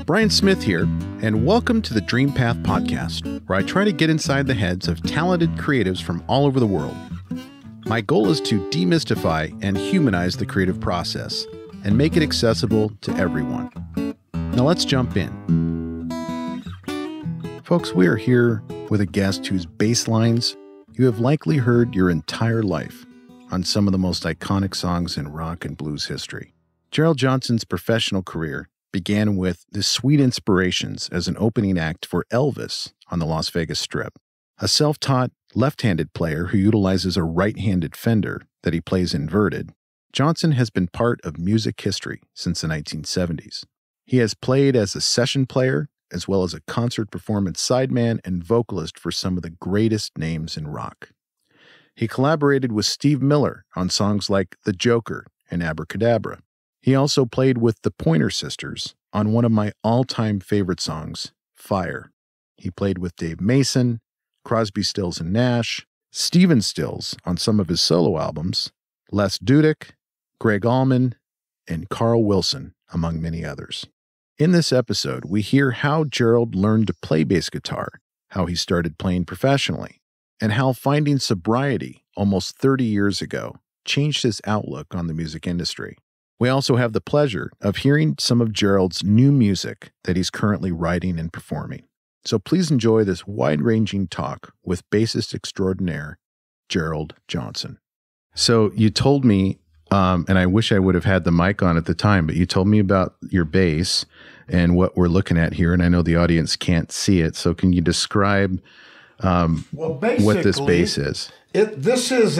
Brian Smith here, and welcome to the Dreampath podcast, where I try to get inside the heads of talented creatives from all over the world. My goal is to demystify and humanize the creative process and make it accessible to everyone. Now let's jump in. Folks, we are here with a guest whose bass lines you have likely heard your entire life on some of the most iconic songs in rock and blues history. Gerald Johnson's professional career began with the sweet inspirations as an opening act for Elvis on the Las Vegas Strip. A self-taught left-handed player who utilizes a right-handed Fender that he plays inverted, Johnson has been part of music history since the 1970s. He has played as a session player, as well as a concert performance sideman and vocalist for some of the greatest names in rock. He collaborated with Steve Miller on songs like The Joker and Abracadabra. He also played with the Pointer Sisters on one of my all-time favorite songs, Fire. He played with Dave Mason, Crosby, Stills, and Nash, Stephen Stills on some of his solo albums, Les Dudek, Greg Allman, and Carl Wilson, among many others. In this episode, we hear how Gerald learned to play bass guitar, how he started playing professionally, and how finding sobriety almost 30 years ago changed his outlook on the music industry. We also have the pleasure of hearing some of Gerald's new music that he's currently writing and performing. So please enjoy this wide-ranging talk with bassist extraordinaire, Gerald Johnson. So you told me, and I wish I would have had the mic on at the time, but you told me about your bass and what we're looking at here, and I know the audience can't see it. So can you describe what this bass is? This is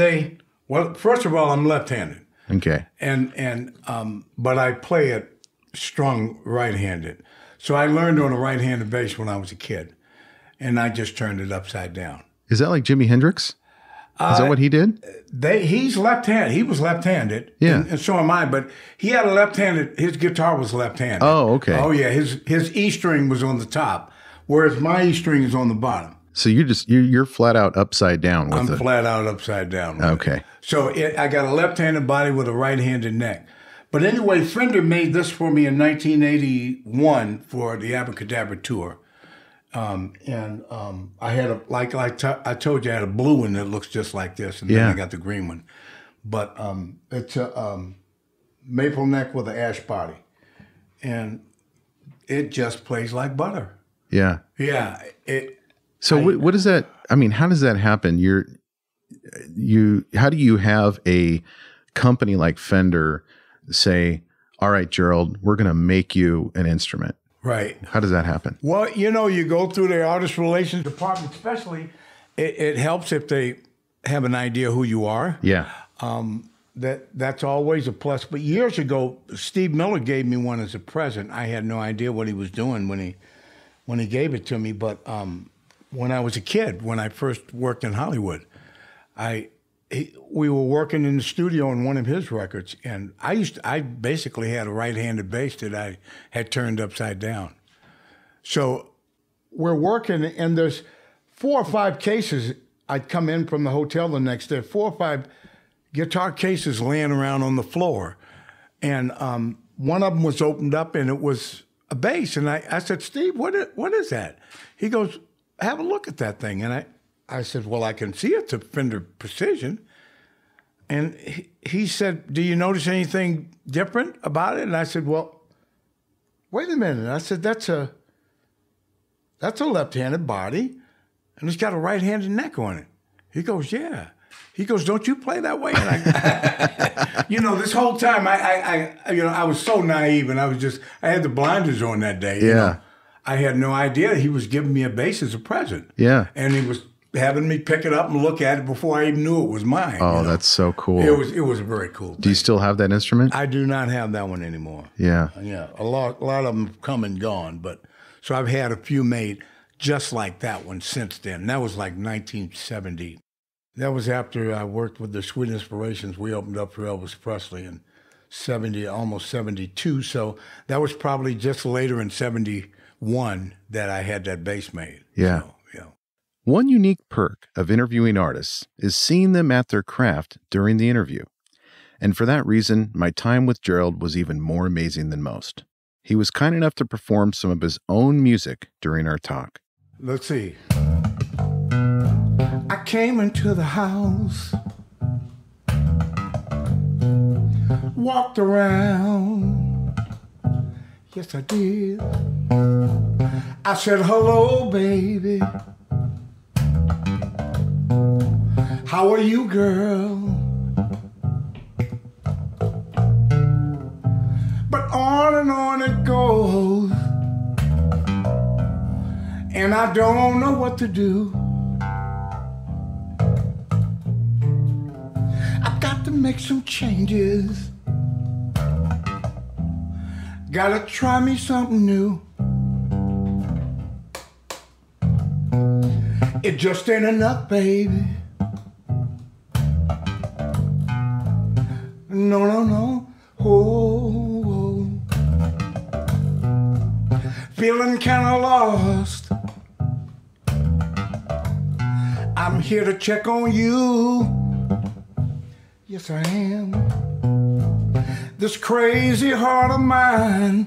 first of all, I'm left-handed. Okay. But I play it strung right-handed. So I learned on a right-handed bass when I was a kid, and I just turned it upside down. Is that like Jimi Hendrix? Is that what he did? He's left-handed. He was left-handed. Yeah. And so am I, but he had a left-handed, his guitar was left-handed. Oh, okay. Oh, yeah. His E string was on the top, whereas my E string is on the bottom. So you're flat out upside down with it. I'm flat out upside down with Okay. it. So I got a left-handed body with a right-handed neck. But anyway, Fender made this for me in 1981 for the Abracadabra tour. I had I told you, I had a blue one that looks just like this, and then I got the green one. But it's a maple neck with an ash body. And it just plays like butter. Yeah. Yeah. What does that, I mean, how does that happen? How do you have a company like Fender say, all right, Gerald, we're going to make you an instrument? Right. How does that happen? Well, you go through the artist relations department, especially. It helps if they have an idea who you are. Yeah. That's always a plus. But years ago, Steve Miller gave me one as a present. I had no idea what he was doing when he gave it to me. But when I was a kid, when I first worked in Hollywood, we were working in the studio on one of his records, and I basically had a right-handed bass that I had turned upside down. So we're working, and there's 4 or 5 cases. I'd come in from the hotel the next day, 4 or 5 guitar cases laying around on the floor, and one of them was opened up, and it was a bass. And I said, Steve, what is that? He goes, have a look at that thing. And I said, well, I can see it's a Fender Precision. And he said, do you notice anything different about it? And I said, well, wait a minute. I said, that's a left-handed body, and it's got a right-handed neck on it. He goes, yeah. He goes, don't you play that way? And this whole time, I was so naive, and I had the blinders on that day. Yeah. I had no idea he was giving me a bass as a present. Yeah. And he was having me pick it up and look at it before I even knew it was mine. Oh, that's so cool. It was very cool. Do you still have that instrument? I do not have that one anymore. Yeah. Yeah. A lot of them have come and gone, so I've had a few made just like that one since then. That was like 1970. That was after I worked with the Sweet Inspirations. We opened up for Elvis Presley in almost 72. So that was probably just later in 71 that I had that bass made. Yeah. So, yeah. One unique perk of interviewing artists is seeing them at their craft during the interview. And for that reason, my time with Gerald was even more amazing than most. he was kind enough to perform some of his own music during our talk. Let's see. I came into the house, walked around. Yes, I did. I said, hello, baby. How are you, girl? But on it goes, and I don't know what to do. I've got to make some changes. Gotta try me something new. It just ain't enough, baby. No, no, no. Oh, feeling kind of lost. I'm here to check on you. Yes, I am. This crazy heart of mine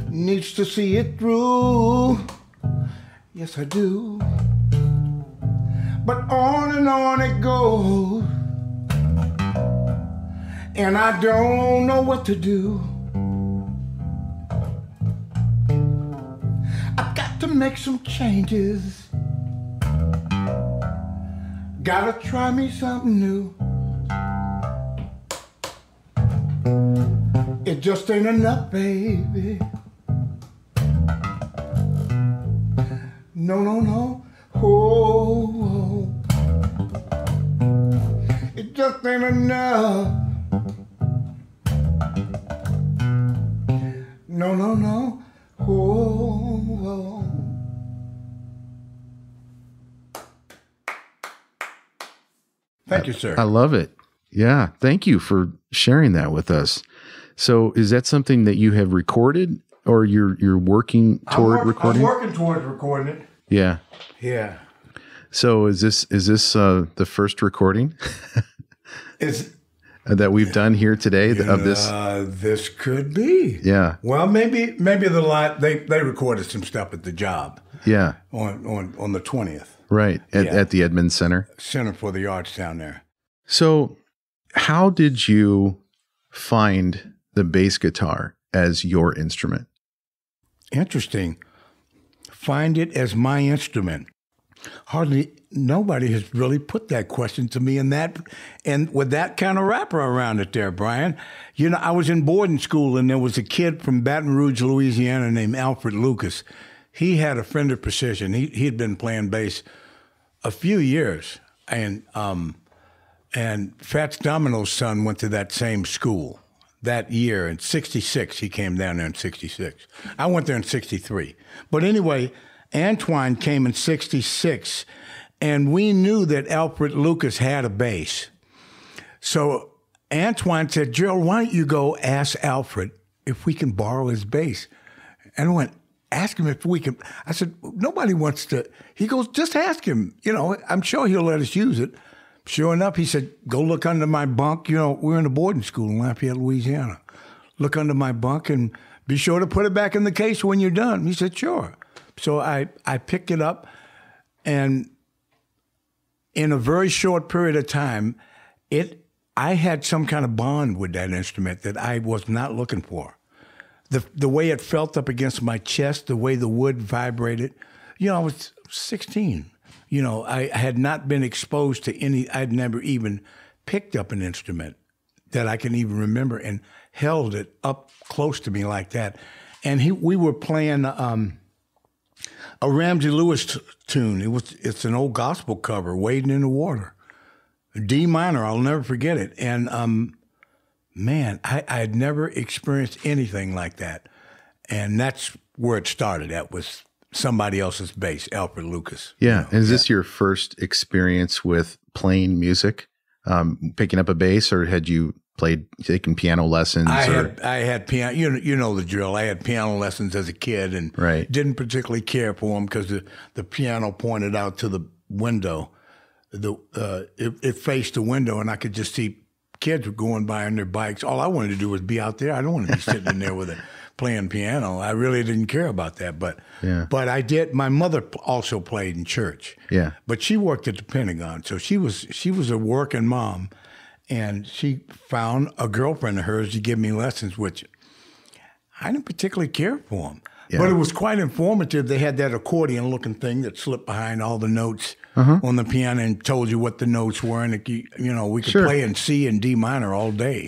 needs to see it through. Yes, I do. But on it goes, and I don't know what to do. I've got to make some changes. Gotta try me something new. It just ain't enough, baby. No, no, no. Oh, it just ain't enough. No, no, no. Oh. Thank you, sir. I love it. Yeah. Thank you for sharing that with us. So is that something that you have recorded or you're working toward recording? I'm working towards recording it. Yeah. Yeah. So is this the first recording that we've done here today of this? This could be. Yeah. Well, maybe the lot they recorded some stuff at the job. Yeah. On the 20th. Right. At the Edmonds Center for the Arts down there. So how did you find the bass guitar as your instrument? Interesting. Find it as my instrument. Hardly nobody has really put that question to me and with that kind of wrapper around it there, Brian. You know, I was in boarding school and there was a kid from Baton Rouge, Louisiana named Alfred Lucas. He had a Fender Precision. He had been playing bass a few years, and Fats Domino's son went to that same school that year in '66. He came down there in '66. I went there in '63. But anyway, Antoine came in '66, and we knew that Alfred Lucas had a bass. So Antoine said, Gerald, why don't you go ask Alfred if we can borrow his bass? And I went, ask him if we can. I said, nobody wants to. He goes, just ask him. You know, I'm sure he'll let us use it. Sure enough, he said, go look under my bunk. You know, we're in a boarding school in Lafayette, Louisiana. Look under my bunk and be sure to put it back in the case when you're done. He said, sure. So I picked it up, and in a very short period of time, I had some kind of bond with that instrument that I was not looking for. The way it felt up against my chest, the way the wood vibrated. You know, I was 16. You know, I had not been exposed to I'd never even picked up an instrument that I can even remember and held it up close to me like that. And we were playing a Ramsey Lewis tune. It's an old gospel cover, Wading in the Water. D minor, I'll never forget it. And man, I had never experienced anything like that. And that's where it started. That was somebody else's bass, Alfred Lucas. Yeah. And is this your first experience with playing music, picking up a bass, or had you taken piano lessons? I had piano. You know the drill. I had piano lessons as a kid and didn't particularly care for them because the piano pointed out to the window. It faced the window, and I could just see kids were going by on their bikes. All I wanted to do was be out there. I don't want to be sitting in there with it playing piano. I really didn't care about that. But I did. My mother also played in church. Yeah. But she worked at the Pentagon, so she was a working mom, and she found a girlfriend of hers to give me lessons, which I didn't particularly care for them. Yeah. But it was quite informative. They had that accordion-looking thing that slipped behind all the notes on the piano and told you what the notes were. And, we could play in C and D minor all day,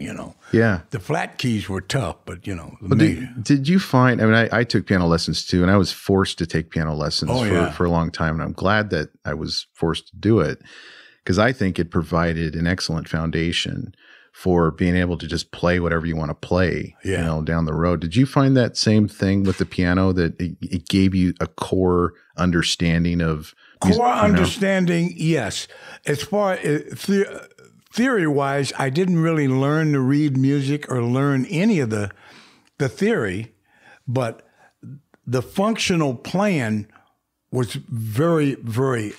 Yeah. The flat keys were tough, but, Did you find, I mean, I took piano lessons too, and I was forced to take piano lessons for a long time. And I'm glad that I was forced to do it because I think it provided an excellent foundation for being able to just play whatever you want to play, down the road. Did you find that same thing with the piano, that it gave you a core understanding of music, understanding? Yes. As far as theory-wise, I didn't really learn to read music or learn any of the theory, but the functional playing was very, very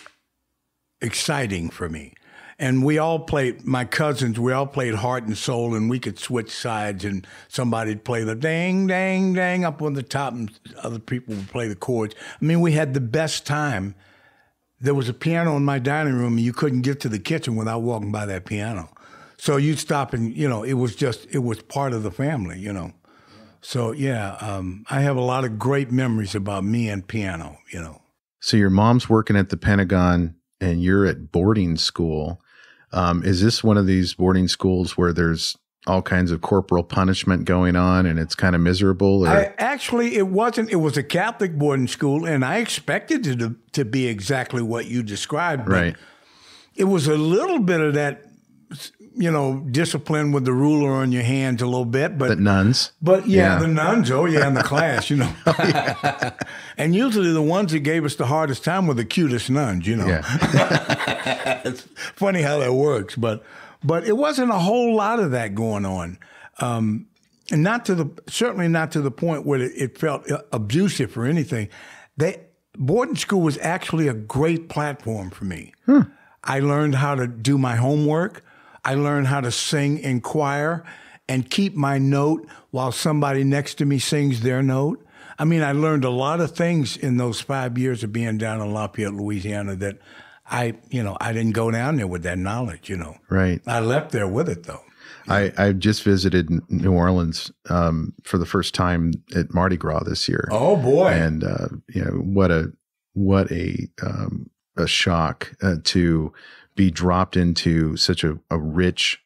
exciting for me. And we all played, my cousins, we all played heart and soul, and we could switch sides, and somebody'd play the dang, dang, dang up on the top, and other people would play the chords. I mean, we had the best time. There was a piano in my dining room, and you couldn't get to the kitchen without walking by that piano. So you'd stop and, it was part of the family, So, I have a lot of great memories about me and piano, So your mom's working at the Pentagon, and you're at boarding school. Is this one of these boarding schools where there's all kinds of corporal punishment going on and it's kind of miserable? Or? Actually, it wasn't. It was a Catholic boarding school, and I expected it to be exactly what you described. But right. It was a little bit of that, discipline with the ruler on your hands a little bit. But the nuns. But the nuns. Oh, yeah, in the class, And usually the ones that gave us the hardest time were the cutest nuns, Yeah. It's funny how that works, but it wasn't a whole lot of that going on. And certainly not to the point where it felt abusive or anything. Boarding school was actually a great platform for me. I learned how to do my homework. I learned how to sing in choir and keep my note while somebody next to me sings their note. I mean, I learned a lot of things in those 5 years of being down in Lafayette, Louisiana, that I didn't go down there with that knowledge, Right. I left there with it, though. I just visited New Orleans for the first time at Mardi Gras this year. Oh boy! And what a shock to be dropped into such a rich,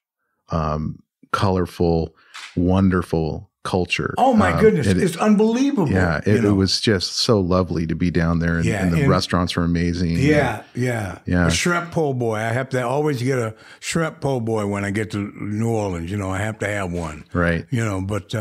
colorful, wonderful culture. Oh my goodness, it's unbelievable. Yeah, it was just so lovely to be down there, and the restaurants were amazing. Yeah. A shrimp po' boy. I have to always get a shrimp po' boy when I get to New Orleans. I have to have one. Right. But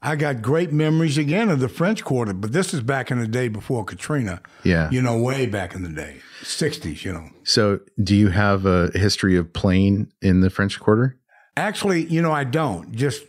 I got great memories again of the French Quarter, but this is back in the day before Katrina. Yeah. Way back in the day, 60s, So do you have a history of playing in the French Quarter? Actually, I don't. Just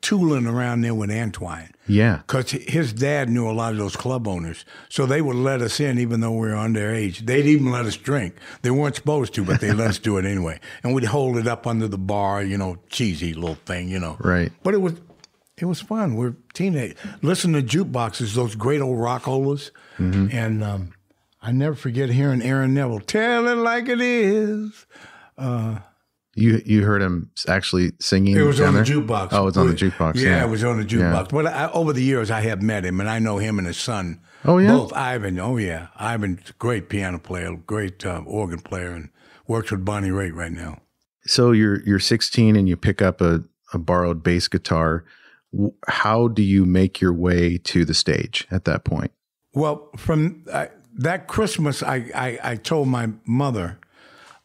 tooling around there with Antoine. Yeah. Because his dad knew a lot of those club owners. So they would let us in even though we were underage. They'd even let us drink. They weren't supposed to, but they let us do it anyway. And we'd hold it up under the bar, cheesy little thing, Right. But it was fun. We're teenagers. Listen to jukeboxes, those great old rockolas. Mm-hmm. And I never forget hearing Aaron Neville, "Tell it like it is." You heard him actually singing? It was on the jukebox. Oh, it was on the jukebox. Yeah, it was on the jukebox. Yeah. But over the years, I have met him, and I know him and his son. Oh, yeah? Both. Ivan. Oh, yeah. Ivan's a great piano player, great organ player, and works with Bonnie Raitt right now. So you're 16 and you pick up a borrowed bass guitar. How do you make your way to the stage at that point? Well, from that Christmas, I told my mother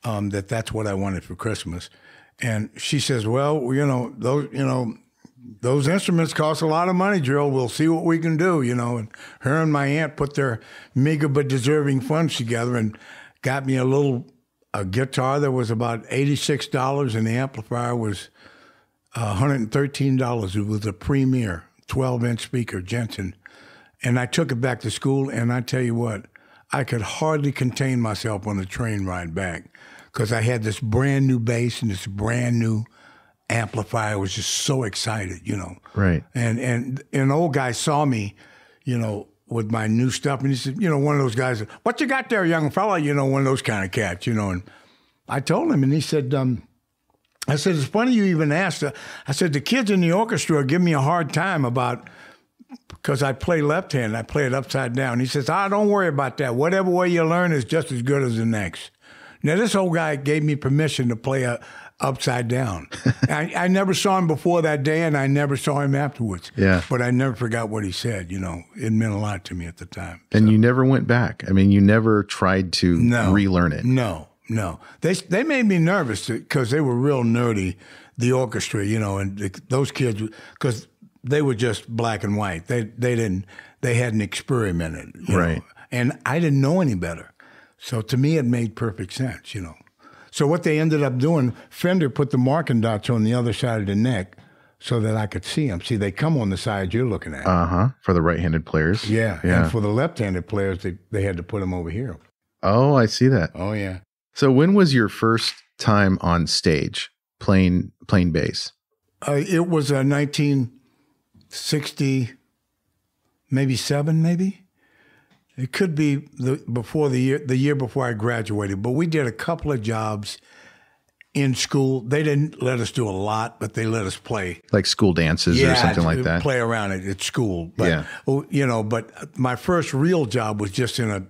that's what I wanted for Christmas. And she says, "Well, those instruments cost a lot of money, Gerald. We'll see what we can do, And her and my aunt put their meager but deserving funds together and got me a guitar that was about $86, and the amplifier was $113. It was a Premier 12-inch speaker, Jensen. And I took it back to school, and I tell you what, I could hardly contain myself on the train ride back because I had this brand new bass and this brand new amplifier. I was just so excited, you know. Right. And an old guy saw me, you know, with my new stuff, and he said, you know, one of those guys, what you got there, young fella? You know, one of those kind of cats, you know. And I told him, and he said, I said, it's funny you even asked. I said, the kids in the orchestra give me a hard time about, because I play left-handed, I play it upside down. He says, don't worry about that. Whatever way you learn is just as good as the next. Now, this old guy gave me permission to play upside down. I never saw him before that day, and I never saw him afterwards. Yeah. But I never forgot what he said, you know. It meant a lot to me at the time. And you never went back. I mean, you never tried to relearn it. No. They made me nervous because they were real nerdy, the orchestra, you know, and those kids, because they were just black and white. They hadn't experimented, you know. And I didn't know any better. So to me, it made perfect sense, you know. So what they ended up doing, Fender put the marking dots on the other side of the neck so that I could see them. See, they come on the side you're looking at. For the right-handed players. Yeah. And for the left-handed players, they had to put them over here. Oh, I see that. Oh, yeah. So when was your first time on stage playing bass? It was 1960, maybe 7, maybe. It could be the year before I graduated, but we did a couple of jobs in school. They didn't let us do a lot, but they let us play. Like school dances or something like that? Play around at school. But, you know, but my first real job was just in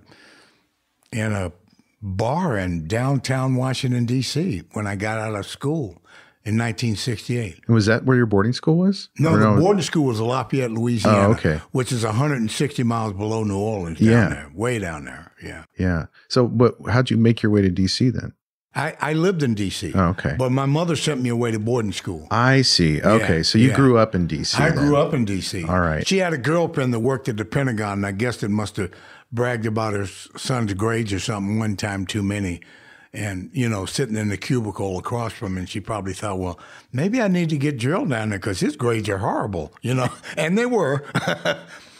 a bar in downtown Washington, D.C. when I got out of school in 1968. And was that where your boarding school was? No, the boarding school was Lafayette, Louisiana, which is 160 miles below New Orleans down there, way down there, Yeah. So how'd you make your way to D.C. then? I lived in D.C. Oh, okay. But my mother sent me away to boarding school. I see. Okay, so you grew up in D.C. I grew up in D.C. All right. She had a girlfriend that worked at the Pentagon, and I guess it must have bragged about her son's grades or something one time too many. And, you know, sitting in the cubicle across from me, and she probably thought, well, maybe I need to get Gerald down there because his grades are horrible, you know. And they were.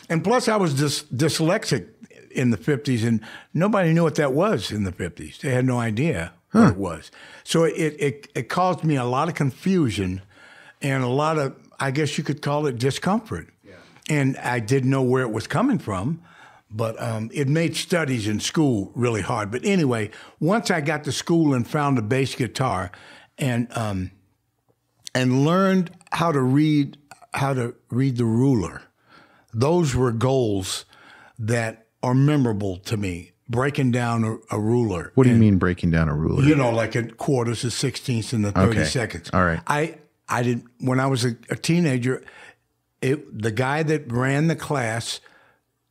And plus, I was dyslexic in the 50s, and nobody knew what that was in the 50s. They had no idea what it was. So it caused me a lot of confusion and a lot of, I guess you could call it discomfort. Yeah. And I didn't know where it was coming from. But it made studies in school really hard. But anyway, once I got to school and found a bass guitar, and learned how to read the ruler, those were goals that are memorable to me. Breaking down a ruler. What do you mean breaking down a ruler? You know, like in quarters, the 16ths, and the 32nds. All right. I didn't. When I was a teenager, the guy that ran the class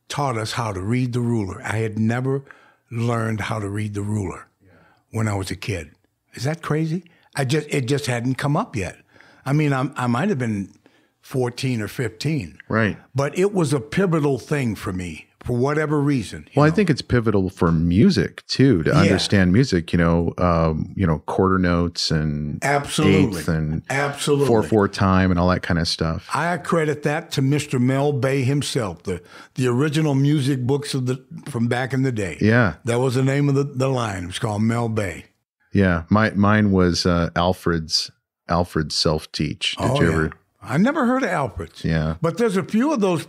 taught us how to read the ruler. I had never learned how to read the ruler when I was a kid. Is that crazy? It just hadn't come up yet. I mean, I might have been 14 or 15. Right. But it was a pivotal thing for me for whatever reason. Well, I think it's pivotal for music too, to understand music, you know, quarter notes and eighth and 4/4 time and all that kind of stuff. I credit that to Mr. Mel Bay himself, the original music books from back in the day. Yeah. That was the name of the line. It was called Mel Bay. Yeah. Mine was Alfred's self-teach. Did you ever? I never heard of Alfred's. Yeah. But there's a few of those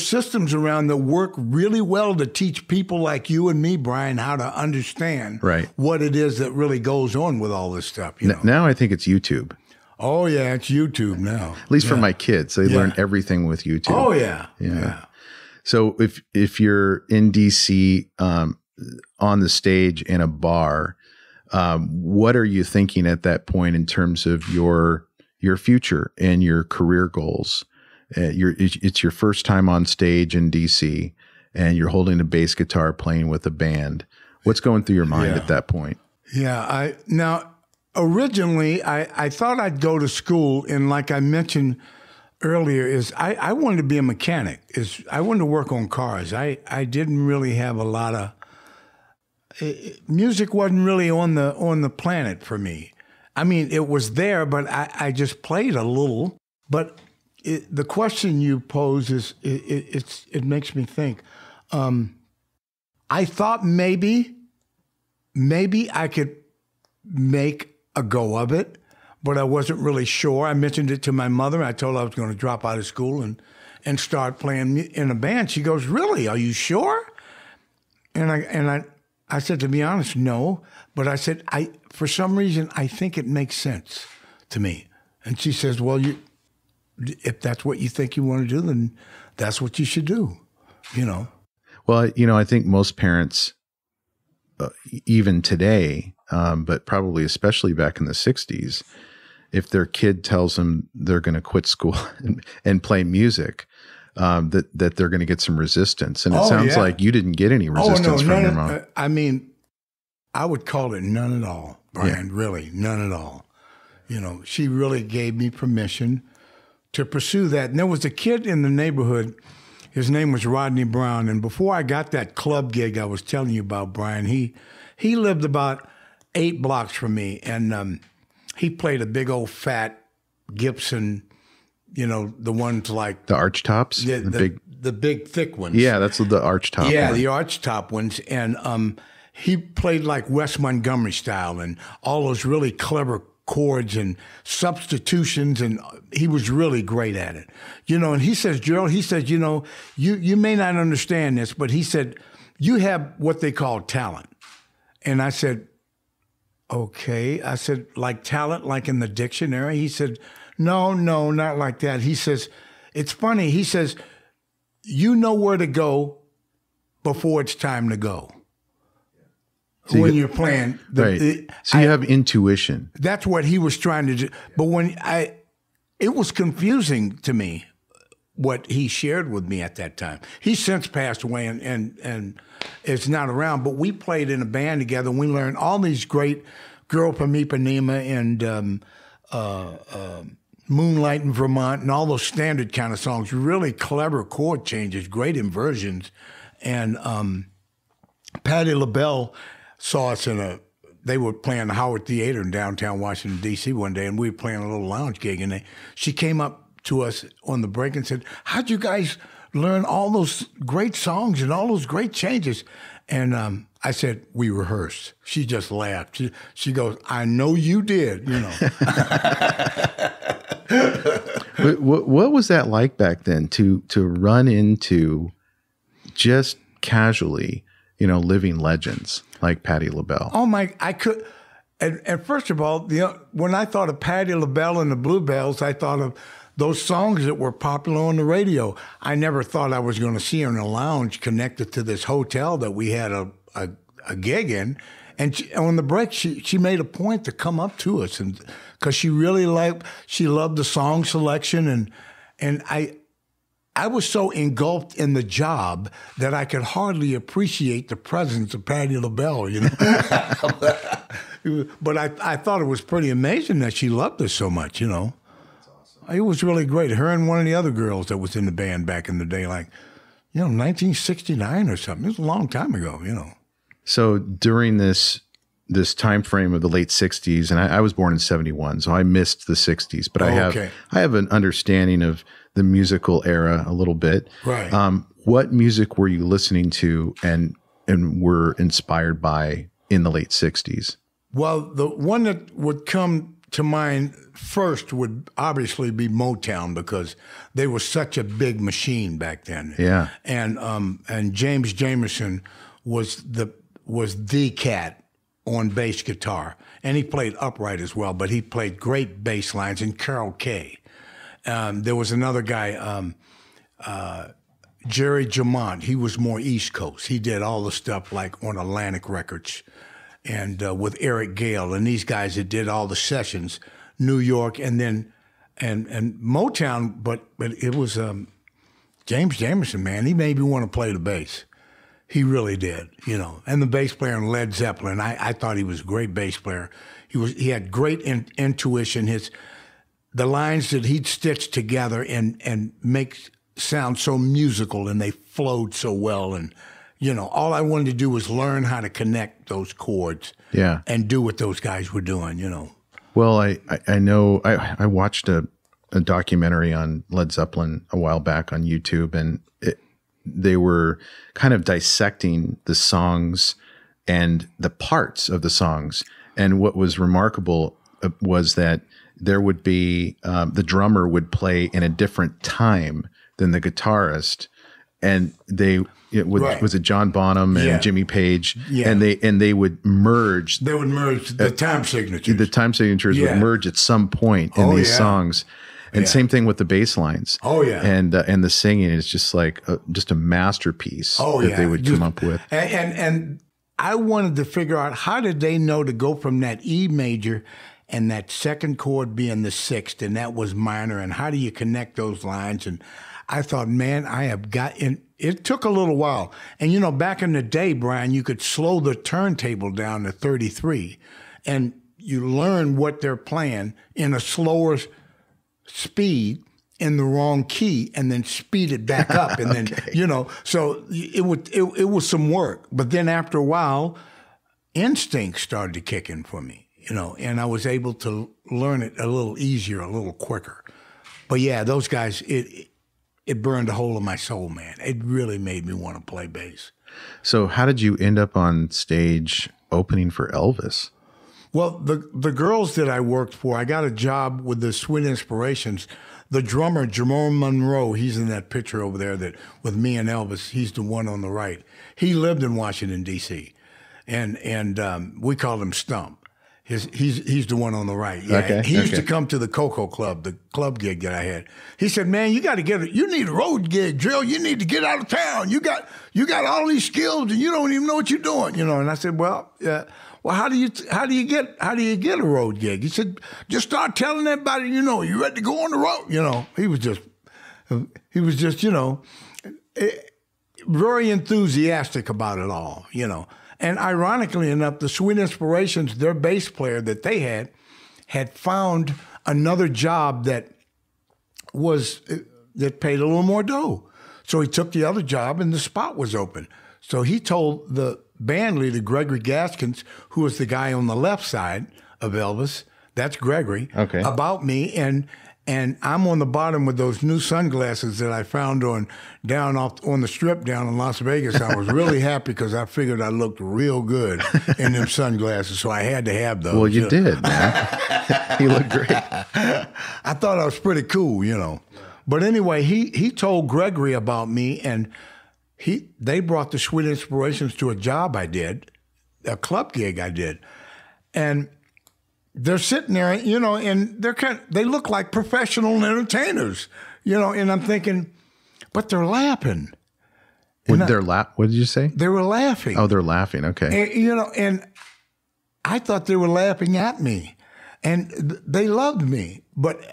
systems around that work really well to teach people like you and me, Brian, how to understand what it is that really goes on with all this stuff. You know? Now I think it's YouTube. Oh, yeah, it's YouTube now. At least for my kids. They learn everything with YouTube. Oh, yeah. So if you're in D.C. On the stage in a bar, what are you thinking at that point in terms of your future and your career goals? It's your first time on stage in DC, and you're holding a bass guitar playing with a band. What's going through your mind at that point? Yeah, originally I thought I'd go to school, and like I mentioned earlier, I wanted to be a mechanic. I wanted to work on cars. I didn't really have a lot of music wasn't really on the planet for me. I mean, it was there, but I just played a little. But the question you pose it makes me think. I thought maybe I could make a go of it, but I wasn't really sure. I mentioned it to my mother. I told her I was going to drop out of school and start playing in a band. She goes, "Really? Are you sure?" And I said, to be honest, no. But I said, for some reason, I think it makes sense to me. And she says, "Well, if that's what you think you want to do, then that's what you should do." Well, I think most parents, even today, but probably especially back in the 60s, if their kid tells them they're going to quit school and play music, that they're going to get some resistance. And it sounds like you didn't get any resistance from your mom. I mean, I would call it none at all, Brian, really, none at all. She really gave me permission to pursue that. And there was a kid in the neighborhood. His name was Rodney Brown. And before I got that club gig I was telling you about, Brian, he lived about 8 blocks from me. And he played a big old fat Gibson, the ones like... The arch tops? The big thick ones. Yeah, that's the arch top. Yeah, one. the arch top ones. And he played like Wes Montgomery style and all those really clever chords and substitutions, and he was really great at it. And he says, "Gerald," he says, you may not understand this, but he said, "You have what they call talent." And I said, "Okay." I said, "Like talent, like in the dictionary?" He said, No, not like that." He says, "It's funny." He says, "You know where to go before it's time to go." So when you're playing. So you have intuition. That's what he was trying to do. But it was confusing to me what he shared with me at that time. He's since passed away and is not around, but we played in a band together and we learned all these great Girl from Ipanema and Moonlight in Vermont and all those standard kind of songs, really clever chord changes, great inversions. And Patti LaBelle saw us they were playing the Howard Theater in downtown Washington, D.C. one day, and we were playing a little lounge gig, and she came up to us on the break and said, "How'd you guys learn all those great songs and all those great changes?" And I said, "We rehearsed." She just laughed. She goes, "I know you did, What was that like back then to run into just casually, living legends like Patti LaBelle? Oh my! I could. And first of all, when I thought of Patti LaBelle and the Bluebells, I thought of those songs that were popular on the radio. I never thought I was going to see her in a lounge connected to this hotel that we had a gig in. And on the break, she made a point to come up to us, and because she loved the song selection, and I was so engulfed in the job that I could hardly appreciate the presence of Patti LaBelle, But I thought it was pretty amazing that she loved us so much, That's awesome. It was really great. Her and one of the other girls that was in the band back in the day, 1969 or something. It was a long time ago, So during this time frame of the late 60s, and I was born in 71, so I missed the 60s, but I have an understanding of the musical era a little bit. Right. What music were you listening to and were inspired by in the late 60s? Well, the one that would come to mind first would obviously be Motown, because they were such a big machine back then. Yeah. And James Jamerson was the cat on bass guitar, and he played upright as well, but he played great bass lines, and Carol Kay. There was another guy, Jerry Jamont. He was more East Coast. He did all the stuff like on Atlantic Records and with Eric Gale and these guys that did all the sessions, New York, and then and Motown. But it was James Jamerson, man. He made me want to play the bass. He really did, And the bass player in Led Zeppelin, I thought he was a great bass player. He had great intuition. The lines that he'd stitch together and make sound so musical, and they flowed so well. And, all I wanted to do was learn how to connect those chords and do what those guys were doing, Well, I know I watched a documentary on Led Zeppelin a while back on YouTube, and they were kind of dissecting the songs and the parts of the songs. And what was remarkable was that there would be the drummer would play in a different time than the guitarist, and was it John Bonham and Jimmy Page, and they would merge. They would merge the time signatures. The time signatures would merge at some point in these songs. And same thing with the bass lines. Oh yeah, and the singing is just like just a masterpiece that they would come up with. And I wanted to figure out, how did they know to go from that E major and that second chord being the sixth, and that was minor, and how do you connect those lines? And I thought, man, I have got in. It took a little while. And, you know, back in the day, Brian, you could slow the turntable down to 33, and you learn what they're playing in a slower speed in the wrong key, and then speed it back up. And then, you know, so it was some work. But then after a while, instinct started to kick in for me, you know, and I was able to learn it a little easier, a little quicker. But yeah, those guys, it burned a hole in my soul, man. It really made me want to play bass. So how did you end up on stage opening for Elvis? Well, the girls that I worked for, I got a job with the Sweet Inspirations. The drummer, Jerome Monroe, he's in that picture over there that with me and Elvis, he's the one on the right. He lived in Washington, D.C., and we called him Stump. He's the one on the right. Yeah, okay, he used to come to the Cocoa Club, the club gig that I had. He said, "Man, you need a road gig, Drill. You need to get out of town. You got all these skills and you don't even know what you're doing, you know." And I said, "Well, how do you get a road gig?" He said, "Just start telling everybody you know you're ready to go on the road." You know, he was just you know, very enthusiastic about it all, you know. And ironically enough, the Sweet Inspirations, their bass player that they had found another job that paid a little more dough. So he took the other job and the spot was open. So he told the band leader, Gregory Gaskins, who was the guy on the left side of Elvis, that's Gregory, about me. And I'm on the bottom with those new sunglasses that I found down on the strip down in Las Vegas. I was really happy because I figured I looked real good in them sunglasses, so I had to have those. Well, you did, man. You look great. I thought I was pretty cool, you know. But anyway, he told Gregory about me, and they brought the Sweet Inspirations to a job I did, a club gig I did, and they're sitting there, you know, and they look like professional entertainers, you know, and I'm thinking, but they're laughing. What did you say? They were laughing. Oh, they're laughing. Okay. And, you know, and I thought they were laughing at me, and they loved me, but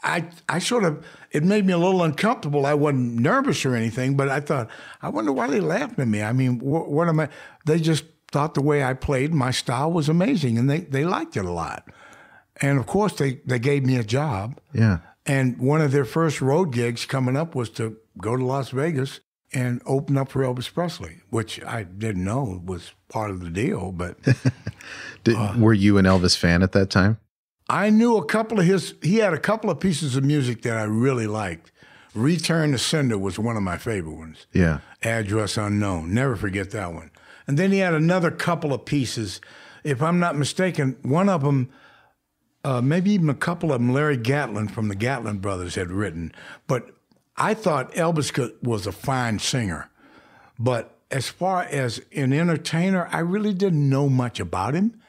I sort of, it made me a little uncomfortable. I wasn't nervous or anything, but I thought, I wonder why they laughed at me. I mean, what am I? They just thought the way I played, my style was amazing, and they liked it a lot. And of course, they gave me a job. Yeah. And one of their first road gigs coming up was to go to Las Vegas and open up for Elvis Presley, which I didn't know was part of the deal. But were you an Elvis fan at that time? I knew he had a couple of pieces of music that I really liked. Return to Sender was one of my favorite ones. Yeah. Address Unknown. Never forget that one. And then he had another couple of pieces. If I'm not mistaken, one of them, maybe even a couple of them, Larry Gatlin from the Gatlin Brothers had written. But I thought Elvis was a fine singer. But as far as an entertainer, I really didn't know much about him.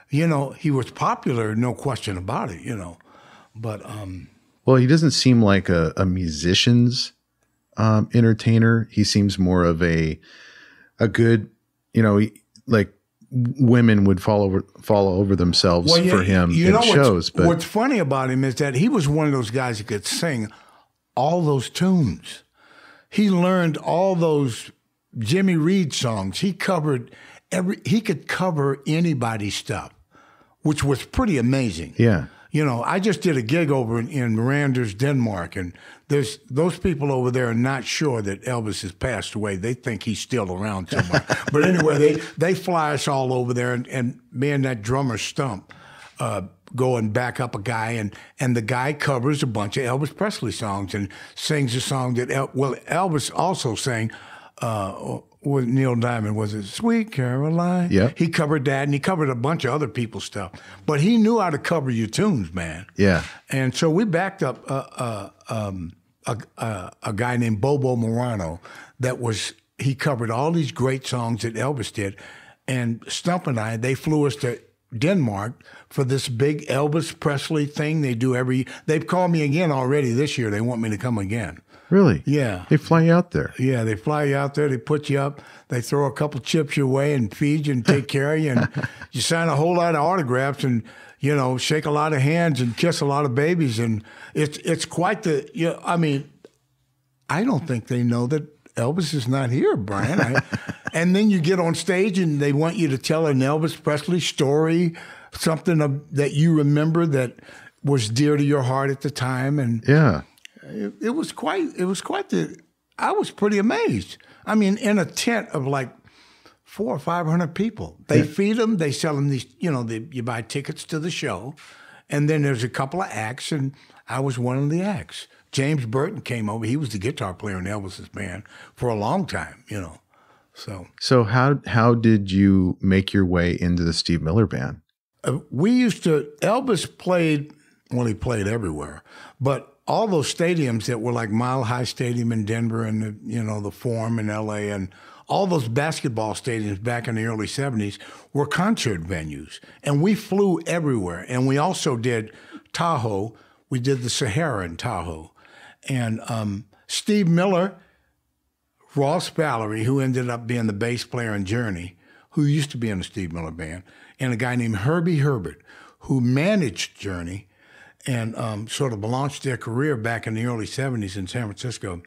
You know, he was popular, no question about it, you know. But well, he doesn't seem like a musician's entertainer. He seems more of a good, you know, like women would fall over themselves for him in shows. But what's funny about him is that he was one of those guys who could sing all those tunes. He learned all those Jimmy Reed songs. He could cover anybody's stuff, which was pretty amazing. Yeah. You know, I just did a gig over in Randers, Denmark, and there's those people over there are not sure that Elvis has passed away. They think he's still around somewhere. But anyway, they fly us all over there, and me and that drummer Stump go and back up a guy, and the guy covers a bunch of Elvis Presley songs and sings a song that Elvis also sang with Neil Diamond, was it Sweet Caroline? Yeah. He covered that, and he covered a bunch of other people's stuff. But he knew how to cover your tunes, man. Yeah. And so we backed up a guy named Bobo Morano he covered all these great songs that Elvis did. And Stump and they flew us to Denmark for this big Elvis Presley thing they've called me again already this year. They want me to come again. Really? Yeah. They fly you out there. Yeah, they fly you out there, they put you up, they throw a couple chips your way and feed you and take care of you, and you sign a whole lot of autographs and, shake a lot of hands and kiss a lot of babies, and it's quite I don't think they know that Elvis is not here, Brian. And then you get on stage and they want you to tell an Elvis Presley story, something that you remember that was dear to your heart at the time, and yeah. It was quite I was pretty amazed. I mean, in a tent of like 400 or 500 people. They feed them, they sell them these, you buy tickets to the show, and then there's a couple of acts, and I was one of the acts. James Burton came over. He was the guitar player in Elvis's band for a long time, So how did you make your way into the Steve Miller Band? Elvis played, well, he played everywhere, but all those stadiums that were like Mile High Stadium in Denver and the Forum in LA and all those basketball stadiums back in the early 70s were concert venues. And we flew everywhere. And we also did Tahoe. We did the Sahara in Tahoe. And Steve Miller, Ross Valerie, who ended up being the bass player in Journey, who used to be in the Steve Miller Band, and a guy named Herbie Herbert, who managed Journey and sort of launched their career back in the early 70s in San Francisco,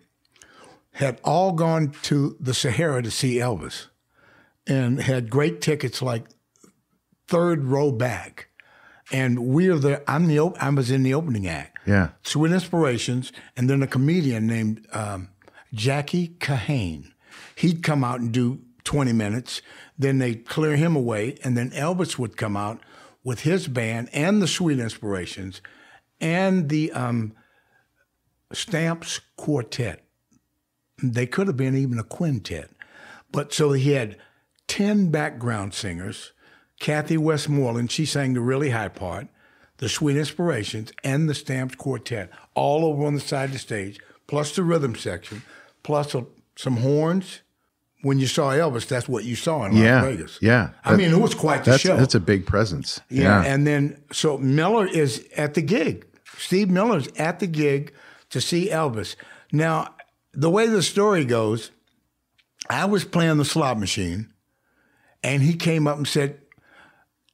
had all gone to the Sahara to see Elvis and had great tickets like third row back. And I was in the opening act. Yeah. Sweet Inspirations, and then a comedian named Jackie Kahane. He'd come out and do 20 minutes, then they'd clear him away, and then Elvis would come out with his band and the Sweet Inspirations and the Stamps Quartet. They could have been even a quintet. But so he had 10 background singers. Kathy Westmoreland, she sang the really high part, the Sweet Inspirations, and the Stamps Quartet, all over on the side of the stage, plus the rhythm section, plus some horns. When you saw Elvis, that's what you saw in Las Vegas. Yeah. I mean, it was quite the show. That's a big presence. Yeah. And then, so Miller is at the gig. Steve Miller's at the gig to see Elvis. Now, the way the story goes, I was playing the slot machine, and he came up and said,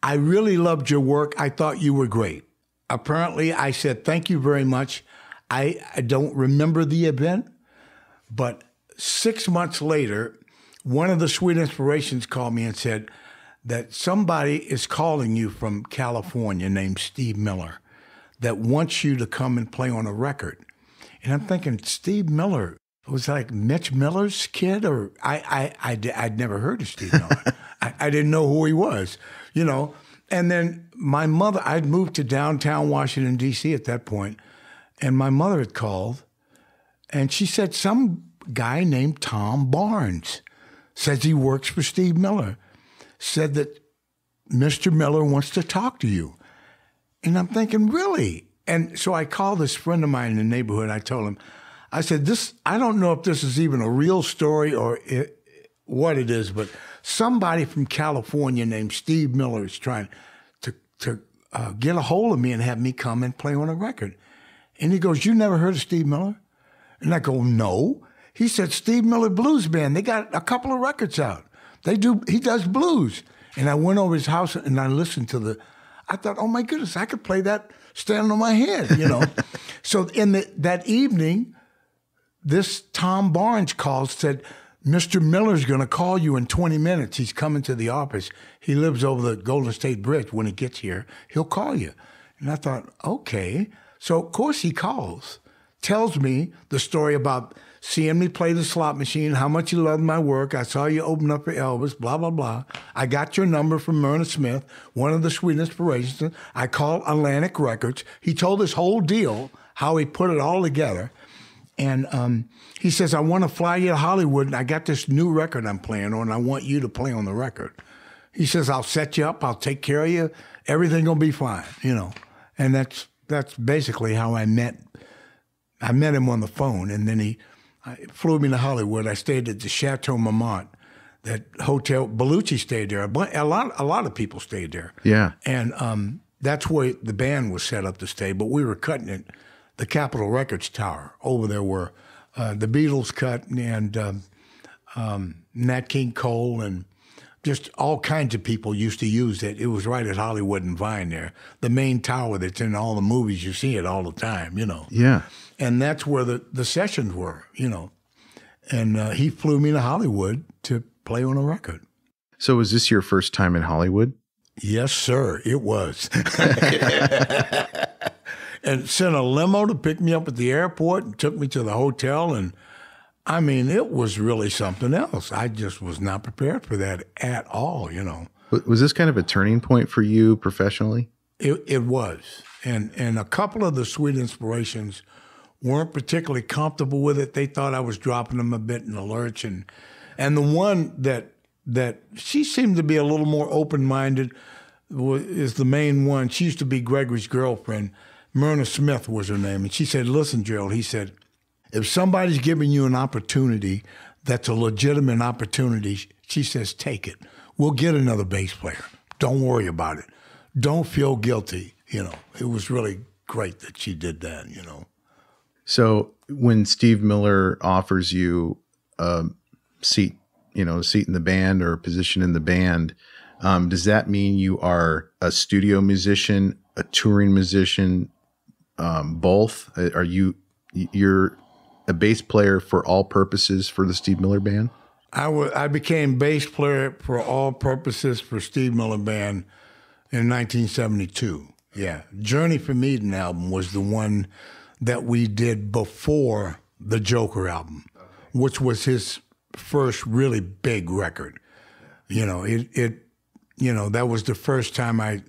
I really loved your work. I thought you were great. Apparently, I said, thank you very much. I don't remember the event, but 6 months later, one of the Sweet Inspirations called me and said that somebody is calling you from California named Steve Miller that wants you to come and play on a record. And I'm thinking, Steve Miller was like Mitch Miller's kid, or I'd never heard of Steve Miller. I didn't know who he was, And then my mother, I'd moved to downtown Washington, D.C. at that point, and my mother had called, and she said some guy named Tom Barnes says he works for Steve Miller, said that Mr. Miller wants to talk to you. And I'm thinking, really? And so I called this friend of mine in the neighborhood. I told him, I said, I don't know if this is even a real story or what it is, but somebody from California named Steve Miller is trying to get a hold of me and have me come and play on a record. And he goes, you never heard of Steve Miller? And I go, no. He said, Steve Miller Blues Band. They got a couple of records out. He does blues. And I went over his house and I listened to I thought, oh my goodness, I could play that standing on my head, So in that evening, this Tom Barnes called, said, Mr. Miller's going to call you in 20 minutes. He's coming to the office. He lives over the Golden State Bridge. When he gets here, he'll call you. And I thought, okay. So, of course, he calls, tells me the story about seeing me play the slot machine, how much you loved my work. I saw you open up for Elvis, blah, blah, blah. I got your number from Myrna Smith, one of the Sweet Inspirations. I called Atlantic Records. He told this whole deal, how he put it all together. And he says, I want to fly you to Hollywood, and I got this new record I'm playing on. I want you to play on the record. He says, I'll set you up. I'll take care of you. Everything will be fine, And that's basically how I met him on the phone, and then he flew me to Hollywood. I stayed at the Chateau Marmont, that hotel. Bellucci stayed there. A lot of people stayed there. Yeah. And that's where the band was set up to stay, but we were cutting it. The Capitol Records Tower over there where the Beatles cut, and Nat King Cole, and just all kinds of people used to use it. It was right at Hollywood and Vine there. The main tower that's in all the movies, you see it all the time, Yeah. And that's where the sessions were, And he flew me to Hollywood to play on a record. So was this your first time in Hollywood? Yes, sir, it was. And sent a limo to pick me up at the airport and took me to the hotel. And I mean, it was really something else. I just was not prepared for that at all, Was this kind of a turning point for you professionally? It was. And a couple of the Sweet Inspirations weren't particularly comfortable with it. They thought I was dropping them a bit in the lurch. And the one that she seemed to be a little more open-minded is the main one. She used to be Gregory's girlfriend. Myrna Smith was her name. And she said, listen, Gerald, he said, if somebody's giving you an opportunity that's a legitimate opportunity, she says, take it. We'll get another bass player. Don't worry about it. Don't feel guilty. It was really great that she did that, So when Steve Miller offers you a seat, a seat in the band or a position in the band, does that mean you are a studio musician, a touring musician, both? You're a bass player for all purposes for the Steve Miller Band? I became bass player for all purposes for Steve Miller Band in 1972. Yeah. Journey from Eden album was the one that we did before the Joker album, which was his first really big record. That was the first time I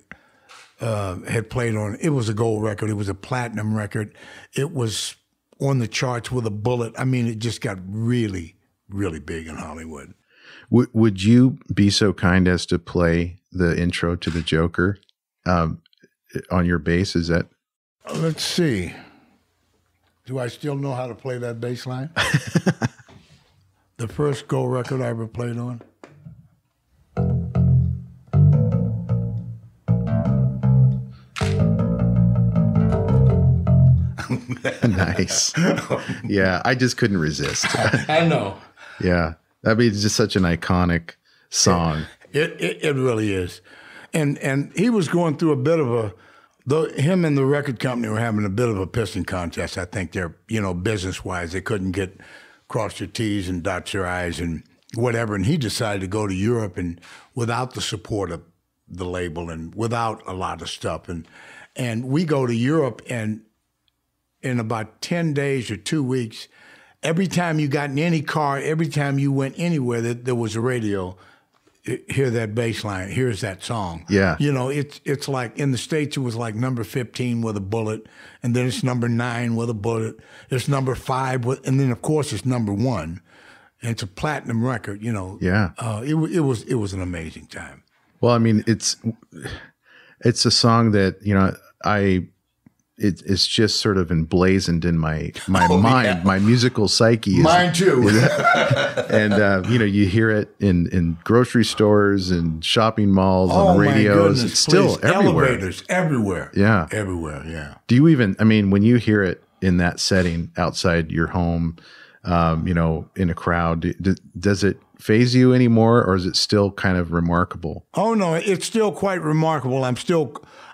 had played on. It was a gold record. It was a platinum record. It was on the charts with a bullet. I mean, it just got really, really big in Hollywood. Would you be so kind as to play the intro to the Joker on your bass? Is that? Let's see. Do I still know how to play that bass line? The first gold record I ever played on. Nice. Yeah, I just couldn't resist. I know. Yeah. I mean, it's just such an iconic song. It really is. And he was going through a bit of him and the record company were having a bit of a pissing contest. I think they're, business-wise, they couldn't cross their T's and dot their I's and whatever. And he decided to go to Europe and without the support of the label and without a lot of stuff. And we go to Europe, and in about 10 days or 2 weeks, every time you got in any car, every time you went anywhere that there was a radio, hear that bass line, here's that song. Yeah. It's like in the States, it was like number 15 with a bullet, and then it's number 9 with a bullet. It's number 5 and then of course it's number 1. And it's a platinum record, Yeah. It was an amazing time. Well, I mean, it's a song that, it's just sort of emblazoned in my mind, yeah. My musical psyche. Mine too. And, you hear it in grocery stores and shopping malls, on radios. It's still everywhere. Elevators, everywhere. Yeah. Everywhere, yeah. Do you when you hear it in that setting outside your home, in a crowd, does it faze you anymore, or is it still kind of remarkable? Oh, no, it's still quite remarkable.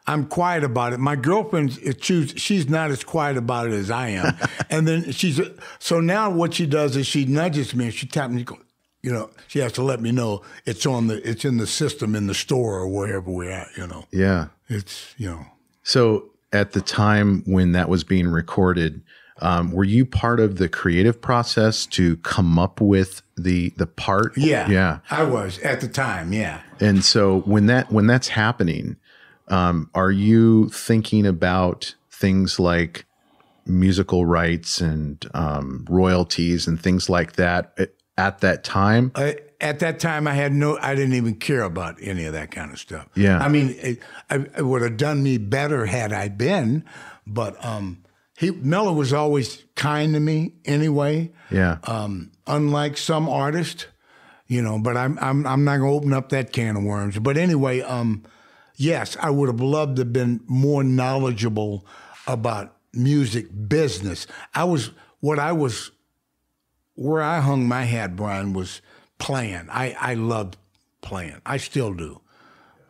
I'm quiet about it. My girlfriend, she's not as quiet about it as I am. And then so now what she does is she nudges me and she taps me, she has to let me know it's in the system in the store or wherever we're at, Yeah. It's, So at the time when that was being recorded, were you part of the creative process to come up with the part? Yeah. Yeah. I was at the time, yeah. And so when that's happening, are you thinking about things like musical rights and royalties and things like that at that time? At that time, I didn't even care about any of that kind of stuff. Yeah. I mean, it would have done me better had I been, but Miller was always kind to me anyway. Yeah. Unlike some artists, but I'm not gonna open up that can of worms. But anyway, yes, I would have loved to have been more knowledgeable about music business. Where I hung my hat, Brian, was playing. I loved playing. I still do.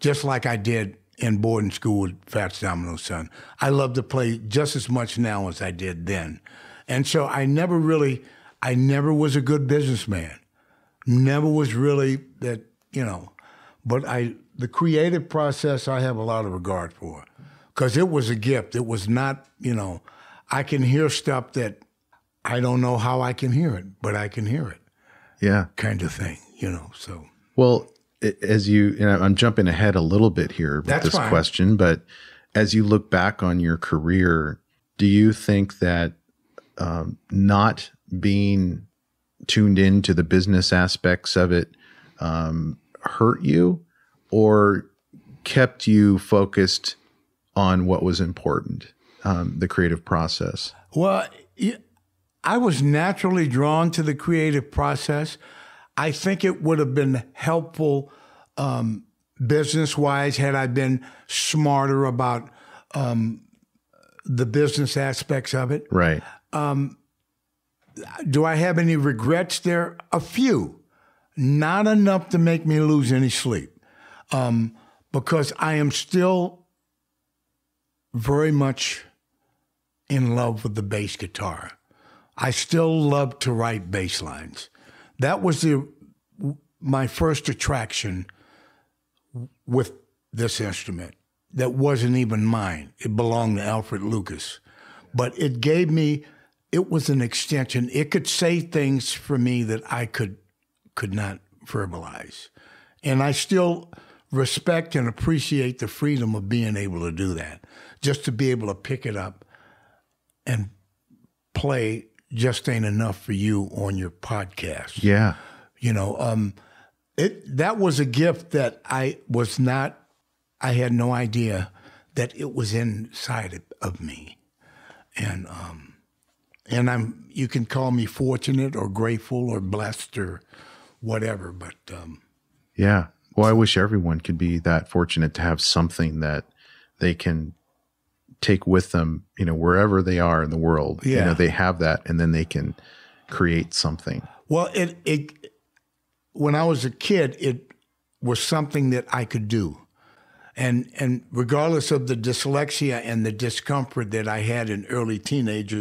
Just like I did in boarding school with Fats Domino's son. I love to play just as much now as I did then. And so I never was a good businessman. Never was really that, but the creative process I have a lot of regard for because it was a gift. It was not, I can hear stuff that I don't know how I can hear it, but I can hear it. Yeah. Kind of thing, so. Well, I'm jumping ahead a little bit here with That's this fine. question, but as you look back on your career, do you think that not being tuned into the business aspects of it hurt you or kept you focused on what was important, the creative process? Well, I was naturally drawn to the creative process. I think it would have been helpful business-wise had I been smarter about the business aspects of it. Right. Do I have any regrets there? A few. Not enough to make me lose any sleep. Because I am still very much in love with the bass guitar. I still love to write bass lines. That was my first attraction with this instrument. That wasn't even mine. It belonged to Alfred Lucas. But it was an extension. It could say things for me that I could not verbalize. And I still respect and appreciate the freedom of being able to do that. Just to be able to pick it up and play Just Ain't Enough for You on your podcast. Yeah. That was a gift that I had no idea that it was inside of me. And you can call me fortunate or grateful or blessed or whatever, but yeah. Well, I wish everyone could be that fortunate to have something that they can take with them, wherever they are in the world. Yeah. They have that and then they can create something. Well, when I was a kid, it was something that I could do. And regardless of the dyslexia and the discomfort that I had in early teenage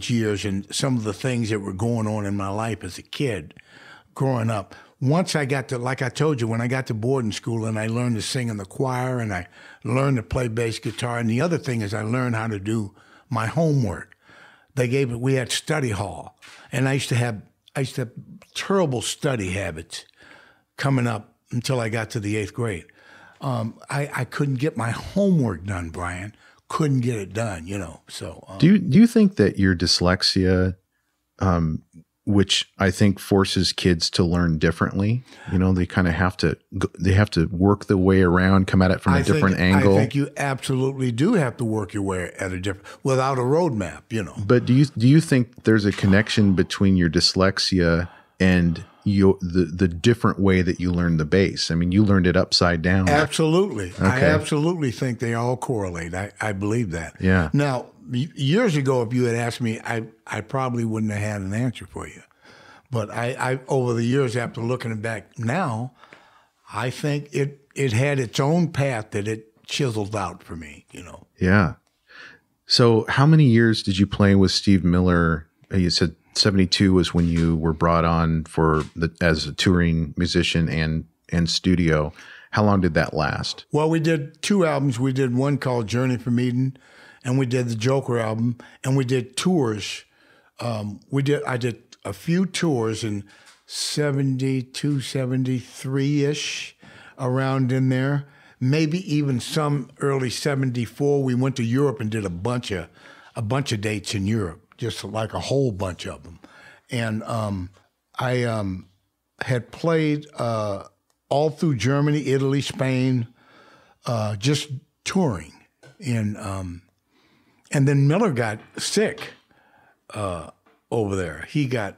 years and some of the things that were going on in my life as a kid growing up, once I got to, like I told you, when I got to boarding school and I learned to sing in the choir and I learned to play bass guitar, and the other thing is I learned how to do my homework. We had study hall, and I used to have terrible study habits coming up until I got to the 8th grade. I couldn't get my homework done, Brian. Couldn't get it done, so. Do you think that your dyslexia, which I think forces kids to learn differently, they kind of have to work the way around, come at it from a different angle? I think you absolutely do have to work your way at without a roadmap, But do you think there's a connection between your dyslexia and the different way that you learned the bass? I mean, you learned it upside down. Absolutely. Okay. I absolutely think they all correlate. I believe that. Yeah. Now, years ago, if you had asked me, I probably wouldn't have had an answer for you. But I over the years, after looking back now, I think it had its own path that it chiseled out for me, Yeah. So how many years did you play with Steve Miller? You said 72 was when you were brought on as a touring musician and studio. How long did that last? Well, we did 2 albums. We did one called Journey from Eden, and we did the Joker album, and we did tours. I did a few tours in 72, 73-ish, around in there. Maybe even some early 74. We went to Europe and did a bunch of a bunch of dates in Europe, just like a whole bunch of them. And I had played all through Germany, Italy, Spain, just touring. And then Miller got sick over there. He got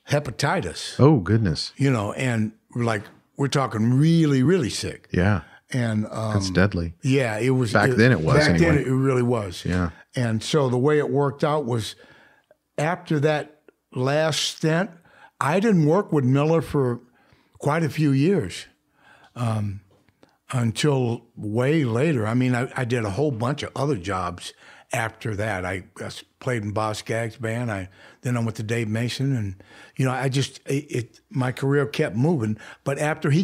hepatitis. Oh, goodness. And like we're talking really, really sick. Yeah. And that's deadly. Yeah, it was. Back then it was. Back anyway. then it really was. Yeah. And so the way it worked out was after that last stint, I didn't work with Miller for quite a few years until way later. I mean, I did a whole bunch of other jobs after that. I played in Boz Scaggs' band. Then I went to Dave Mason, and my career kept moving. But after I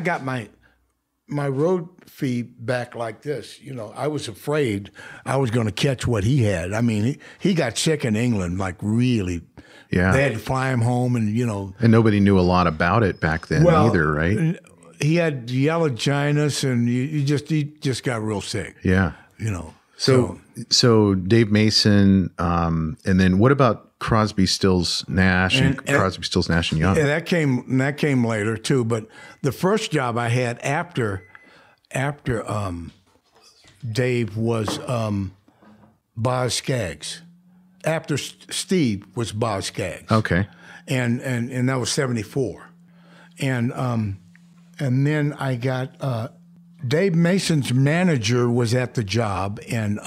got my road fee back like this. I was afraid I was going to catch what he had. I mean, he got sick in England, like really. Yeah. They had to fly him home, and And nobody knew a lot about it back then either, right? He had yellow-ginus, and he just got real sick. Yeah. So Dave Mason, and then what about Crosby, Stills, Nash, and Crosby, Stills, Nash and Young? Yeah, that came later too. But the first job I had after Dave was Boz Scaggs. After Steve was Boz Scaggs. Okay. And that was 74. And then I got Dave Mason's manager was at the job, and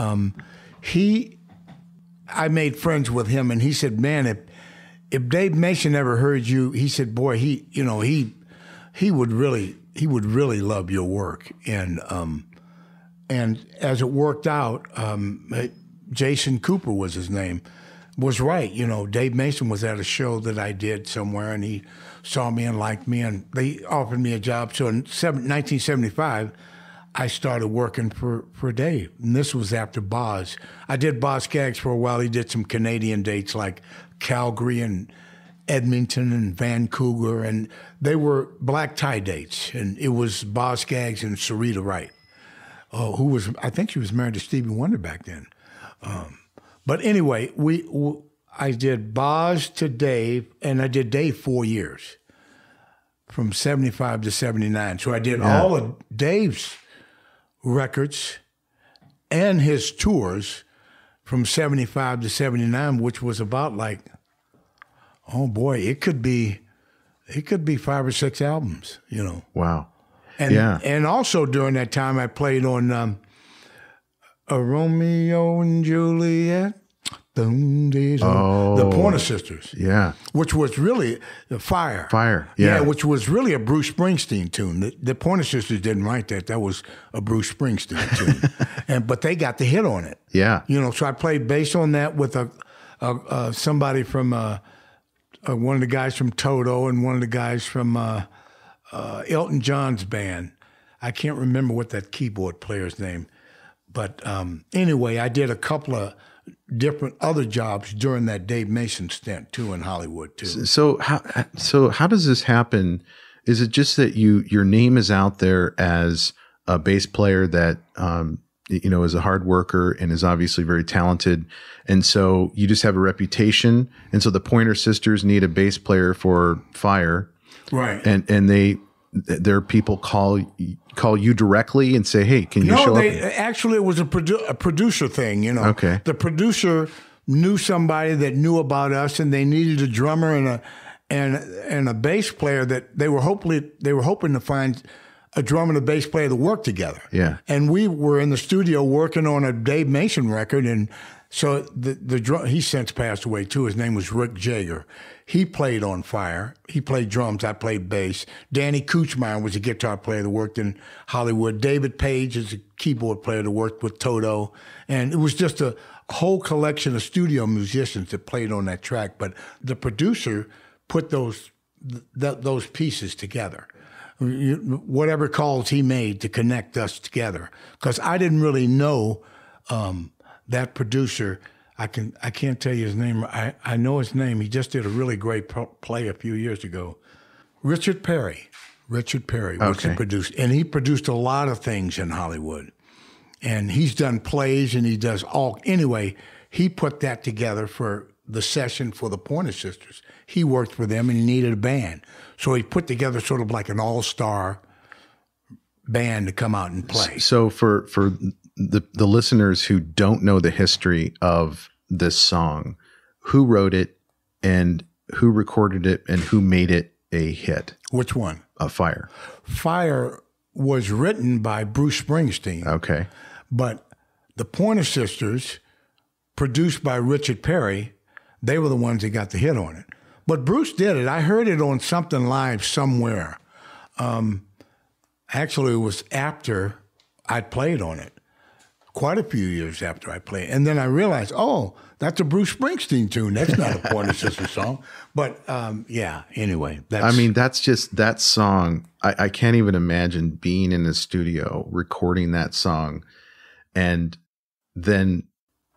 I made friends with him, and he said, "Man, if Dave Mason ever heard you," he said, "Boy, he would really love your work." And as it worked out, Jason Cooper was his name, was right. Dave Mason was at a show that I did somewhere, and he saw me and liked me, and they offered me a job. So in 1975, I started working for Dave, and this was after Boz. I did Boz Scaggs for a while. He did some Canadian dates like Calgary and Edmonton and Vancouver, and they were black tie dates, and it was Boz Scaggs and Sarita Wright, I think she was married to Stevie Wonder back then. But anyway, I did Boz to Dave, and I did Dave 4 years, from 75 to 79. So I did all of Dave's records and his tours from 75 to 79, which was about like, oh boy, it could be 5 or 6 albums, Wow. And also during that time, I played on a Romeo and Juliet, the Pointer Sisters. Yeah. Which was really Fire. Fire, yeah. Which was really a Bruce Springsteen tune. The Pointer Sisters didn't write that. That was a Bruce Springsteen tune. But they got the hit on it. Yeah. So I played bass on that with somebody from one of the guys from Toto and one of the guys from Elton John's band. I can't remember what that keyboard player's name. But anyway, I did a couple of different other jobs during that Dave Mason stint too in Hollywood too. So how does this happen? Is it just that your name is out there as a bass player that is a hard worker and is obviously very talented, and so you just have a reputation, and so the Pointer Sisters need a bass player for Fire, right? And their people call you directly and say, "Hey, can you show up?" Actually, it was a producer thing. Okay. The producer knew somebody that knew about us, and they needed a drummer and a bass player that they were hoping to find a drummer and a bass player to work together. Yeah. And we were in the studio working on a Dave Mason record, and so he's since passed away too. His name was Rick Jager. He played on Fire. He played drums. I played bass. Danny Kuchmeyer was a guitar player that worked in Hollywood. David Page is a keyboard player that worked with Toto. And it was just a whole collection of studio musicians that played on that track. But the producer put those pieces together. Whatever calls he made to connect us together. Because I didn't really know that producer. I can't tell you his name. I know his name. He just did a really great play a few years ago. Richard Perry was the producer, and he produced a lot of things in Hollywood. and he's done plays and he does all. Anyway, he put that together for the session for the Pointer Sisters. He worked for them and he needed a band. So he put together sort of like an all-star band to come out and play. So for the listeners who don't know the history of this song, who wrote it and who recorded it and who made it a hit? Which one? Fire. Fire was written by Bruce Springsteen. Okay. But the Pointer Sisters, produced by Richard Perry, they were the ones that got the hit on it. But Bruce did it. I heard it on something live somewhere. Actually, it was after I played on it. Quite a few years after I played. And then I realized, oh, that's a Bruce Springsteen tune. That's not a Pointer Sister song. But yeah, anyway. That's just that song. I can't even imagine being in the studio recording that song and then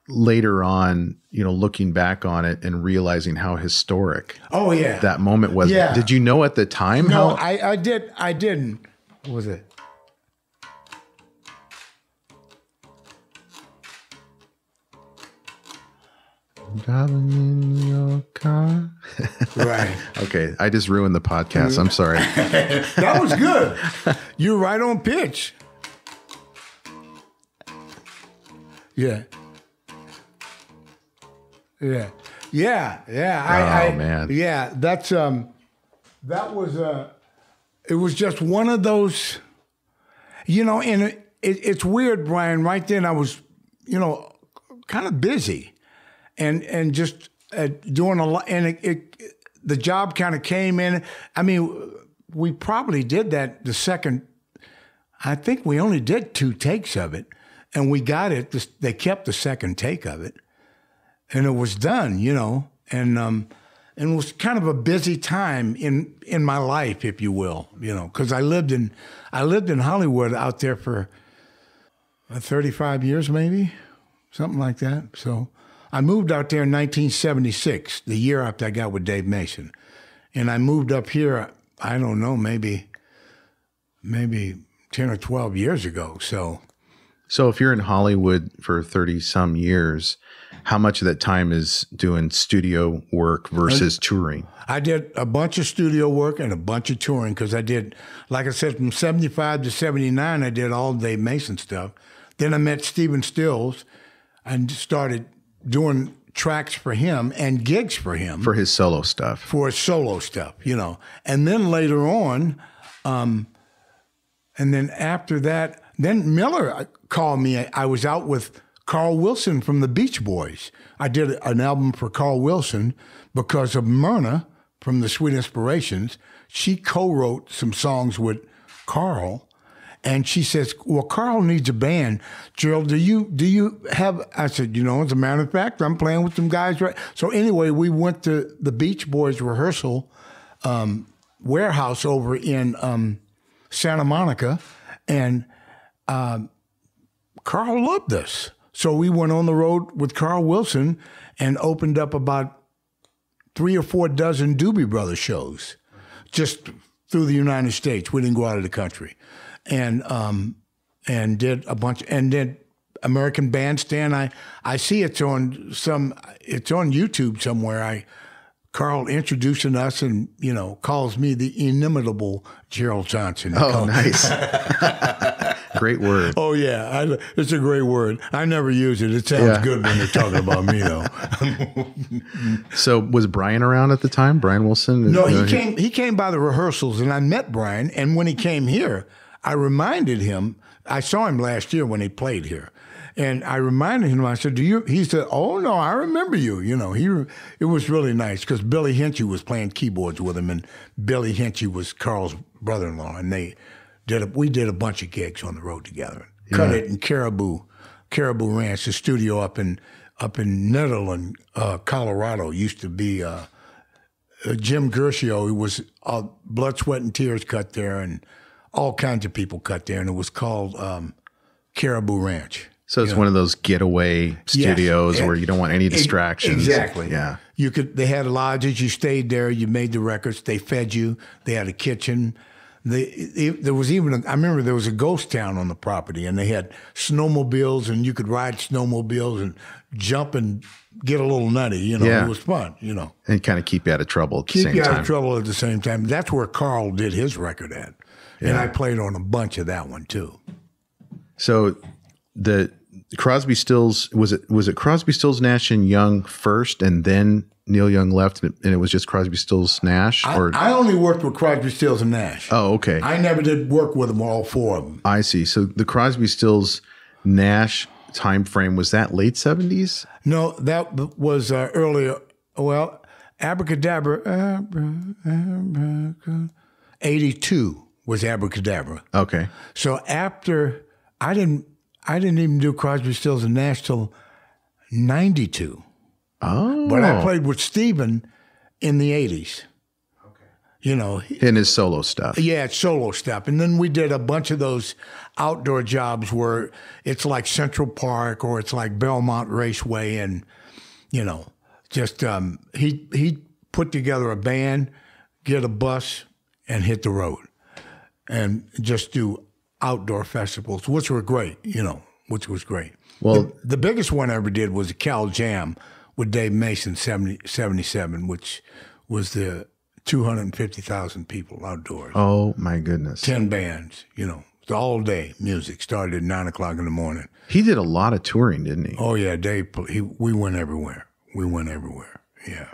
later on, looking back on it and realizing how historic that moment was. Yeah. Did you know at the time? No, I didn't. What was it? Driving in your car. Right. Okay. I just ruined the podcast. I'm sorry. That was good. You're right on pitch. Yeah. Yeah. Yeah. Yeah. Man. Yeah. That's, that was, it was just one of those, and it's weird, Brian. Right then I was, kind of busy. And just doing a lot, and the job kind of came in. I mean, we probably did that the second. I think we only did 2 takes of it, and we got it. They kept the second take of it, and it was done. And it was kind of a busy time in my life, if you will. Because I lived in Hollywood out there for 35 years, maybe something like that. So. I moved out there in 1976, the year after I got with Dave Mason. And I moved up here, I don't know, maybe 10 or 12 years ago. So if you're in Hollywood for 30 some years, how much of that time is doing studio work versus touring? I did a bunch of studio work and a bunch of touring because I did, like I said, from 75 to 79, I did all Dave Mason stuff. Then I met Stephen Stills and started doing tracks for him and gigs for him. For his solo stuff. For his solo stuff, And then later on, and then after that, then Miller called me. I was out with Carl Wilson from the Beach Boys. I did an album for Carl Wilson because of Myrna from the Sweet Inspirations. She co-wrote some songs with Carl. And she says, well, Carl needs a band. Gerald, do you have, I said, as a matter of fact, I'm playing with some guys. Right. So anyway, we went to the Beach Boys rehearsal warehouse over in Santa Monica. And Carl loved us. So we went on the road with Carl Wilson and opened up about 3 or 4 dozen Doobie Brothers shows just through the United States. We didn't go out of the country. And did a bunch, and did American Bandstand. I see it's on YouTube somewhere. Carl introducing us and, calls me the inimitable Gerald Johnson. Oh, nice. Great word. Oh, yeah. It's a great word. I never use it. It sounds good when they're talking about me, though. So was Brian around at the time? Brian Wilson? No, he came by the rehearsals, and I met Brian. And when he came here, I reminded him, I saw him last year when he played here. And I reminded him, I said, he said, oh, no, I remember you. It was really nice because Billy Hinchy was playing keyboards with him, and Billy Hinchy was Carl's brother-in-law. And we did a bunch of gigs on the road together. Cut it in Caribou Ranch, the studio up in Netherland, Colorado. Used to be Jim Gershio, who was Blood, Sweat, and Tears cut there, and all kinds of people cut there, and it was called Caribou Ranch. So it's one of those getaway studios where you don't want any distractions. Exactly. Yeah. They had lodges. You stayed there. You made the records. They fed you. They had a kitchen. There was even I remember there was a ghost town on the property, and they had snowmobiles, and you could ride snowmobiles and jump and get a little nutty. You know, Yeah. It was fun. You know, And kind of keep you out of trouble at the keep same you out time. of trouble at the same time. That's where Carl did his record at, and I played on a bunch of that one too. So the Crosby, Stills, was it Crosby, Stills, Nash and Young first, and then Neil Young left, and it was just Crosby, Stills, Nash? Or I only worked with Crosby, Stills, and Nash. oh, okay. I never did work with them, all four of them. I see. So the Crosby, Stills, Nash time frame, was that late 70s? No, that was earlier. Well, Abracadabra, 82 was Abracadabra. Okay. So after I didn't even do Crosby, Stills, and Nash till 92. Oh. But I played with Steven in the 80s. Okay. You know, in his solo stuff. yeah, it's solo stuff. And then we did a bunch of those outdoor jobs where it's like Central Park or it's like Belmont Raceway, and, you know, just he put together a band, get a bus, and hit the road and just do outdoor festivals, which were great, you know, which was great. Well, the biggest one I ever did was the Cal Jam with Dave Mason, 77, which was the 250,000 people outdoors. oh my goodness. 10 bands, you know, it's all day music. Started at 9 o'clock in the morning. He did a lot of touring, didn't he? Oh, yeah, we went everywhere. We went everywhere, yeah.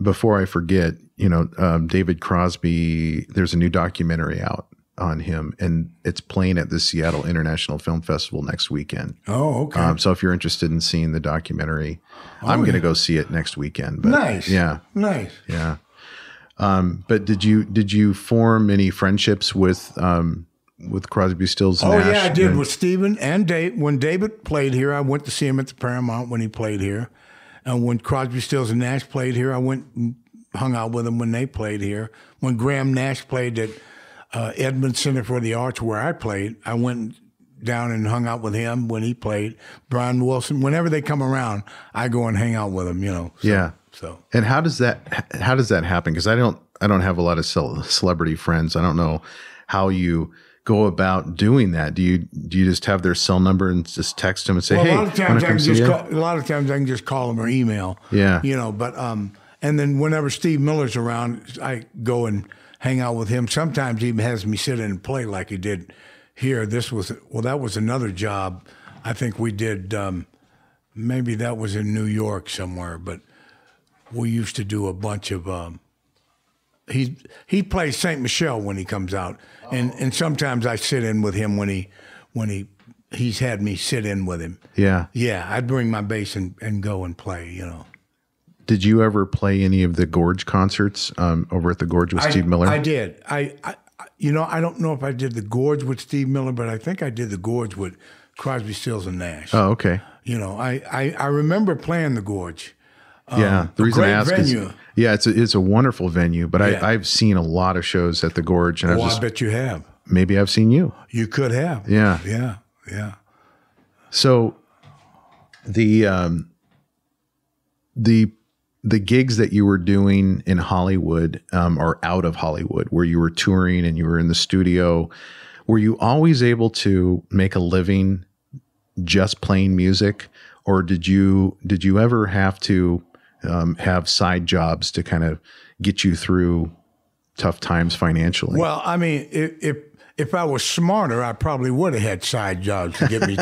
Before I forget, you know, David Crosby, there's a new documentary out on him, and it's playing at the Seattle International Film Festival next weekend. Oh, okay. So if you're interested in seeing the documentary, I'm going to go see it next weekend. But Nice. Yeah. Nice. Yeah. But did you form any friendships with Crosby, Stills, and Oh, Nash? yeah, I did with Steven and Dave. When David played here, I went to see him at the Paramount when he played here. And when Crosby, Stills, and Nash played here, I went and hung out with them when they played here. When Graham Nash played at Edmonds Center for the Arts, where I played, I went down and hung out with him when he played. Brian Wilson, whenever they come around, I go and hang out with them, you know. So, Yeah. So And how does that happen? Because I don't have a lot of celebrity friends. I don't know how you go about doing that. Do you just have their cell number and just text them and say, hey, a lot of times I can see you? a lot of times I can just call them or email. Yeah. You know, but and then whenever Steve Miller's around, I go and hang out with him. Sometimes he even has me sit in and play like he did here. That was another job I think we did. Maybe that was in New York somewhere, but we used to do a bunch of. He plays Saint Michel when he comes out, and sometimes I sit in with him when he's had me sit in with him. Yeah. Yeah, I'd bring my bass and go and play, you know. Did you ever play any of the Gorge concerts over at the Gorge with Steve Miller? I did. I don't know if I did the Gorge with Steve Miller, but I think I did the Gorge with Crosby, Stills, and Nash. Oh, okay. You know, I remember playing the Gorge. Yeah, the reason I great ask venue. is, yeah, it's a wonderful venue, but Yeah. I've seen a lot of shows at the Gorge, and I bet you have. maybe I've seen you. You could have. Yeah. Yeah. So the gigs that you were doing in Hollywood or out of Hollywood, where you were touring and you were in the studio, were you always able to make a living just playing music, or did you ever have to have side jobs to kind of get you through tough times financially? Well, I mean, if I was smarter, I probably would have had side jobs to get me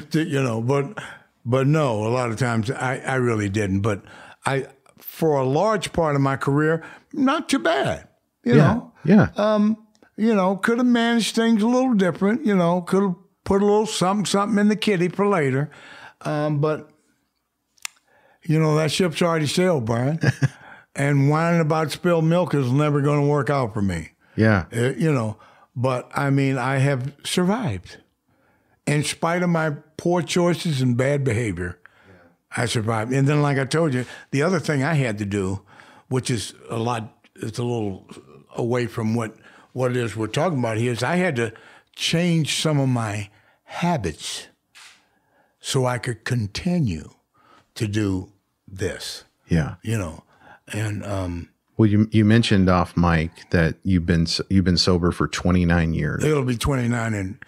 to you know, but no, a lot of times I really didn't. But for a large part of my career, not too bad. You know? Yeah. You know, could have managed things a little different, you know, could have put a little something in the kitty for later. But, you know, that ship's already sailed, Brian. And whining about spilled milk is never going to work out for me. Yeah. You know, but I mean, I have survived. In spite of my poor choices and bad behavior, I survived. And then, like I told you, the other thing I had to do, which is it's a little away from what it is we're talking about here, is I had to change some of my habits so I could continue to do this. Yeah. You know, and Well, you mentioned off mic that you've been sober for 29 years. It'll be 29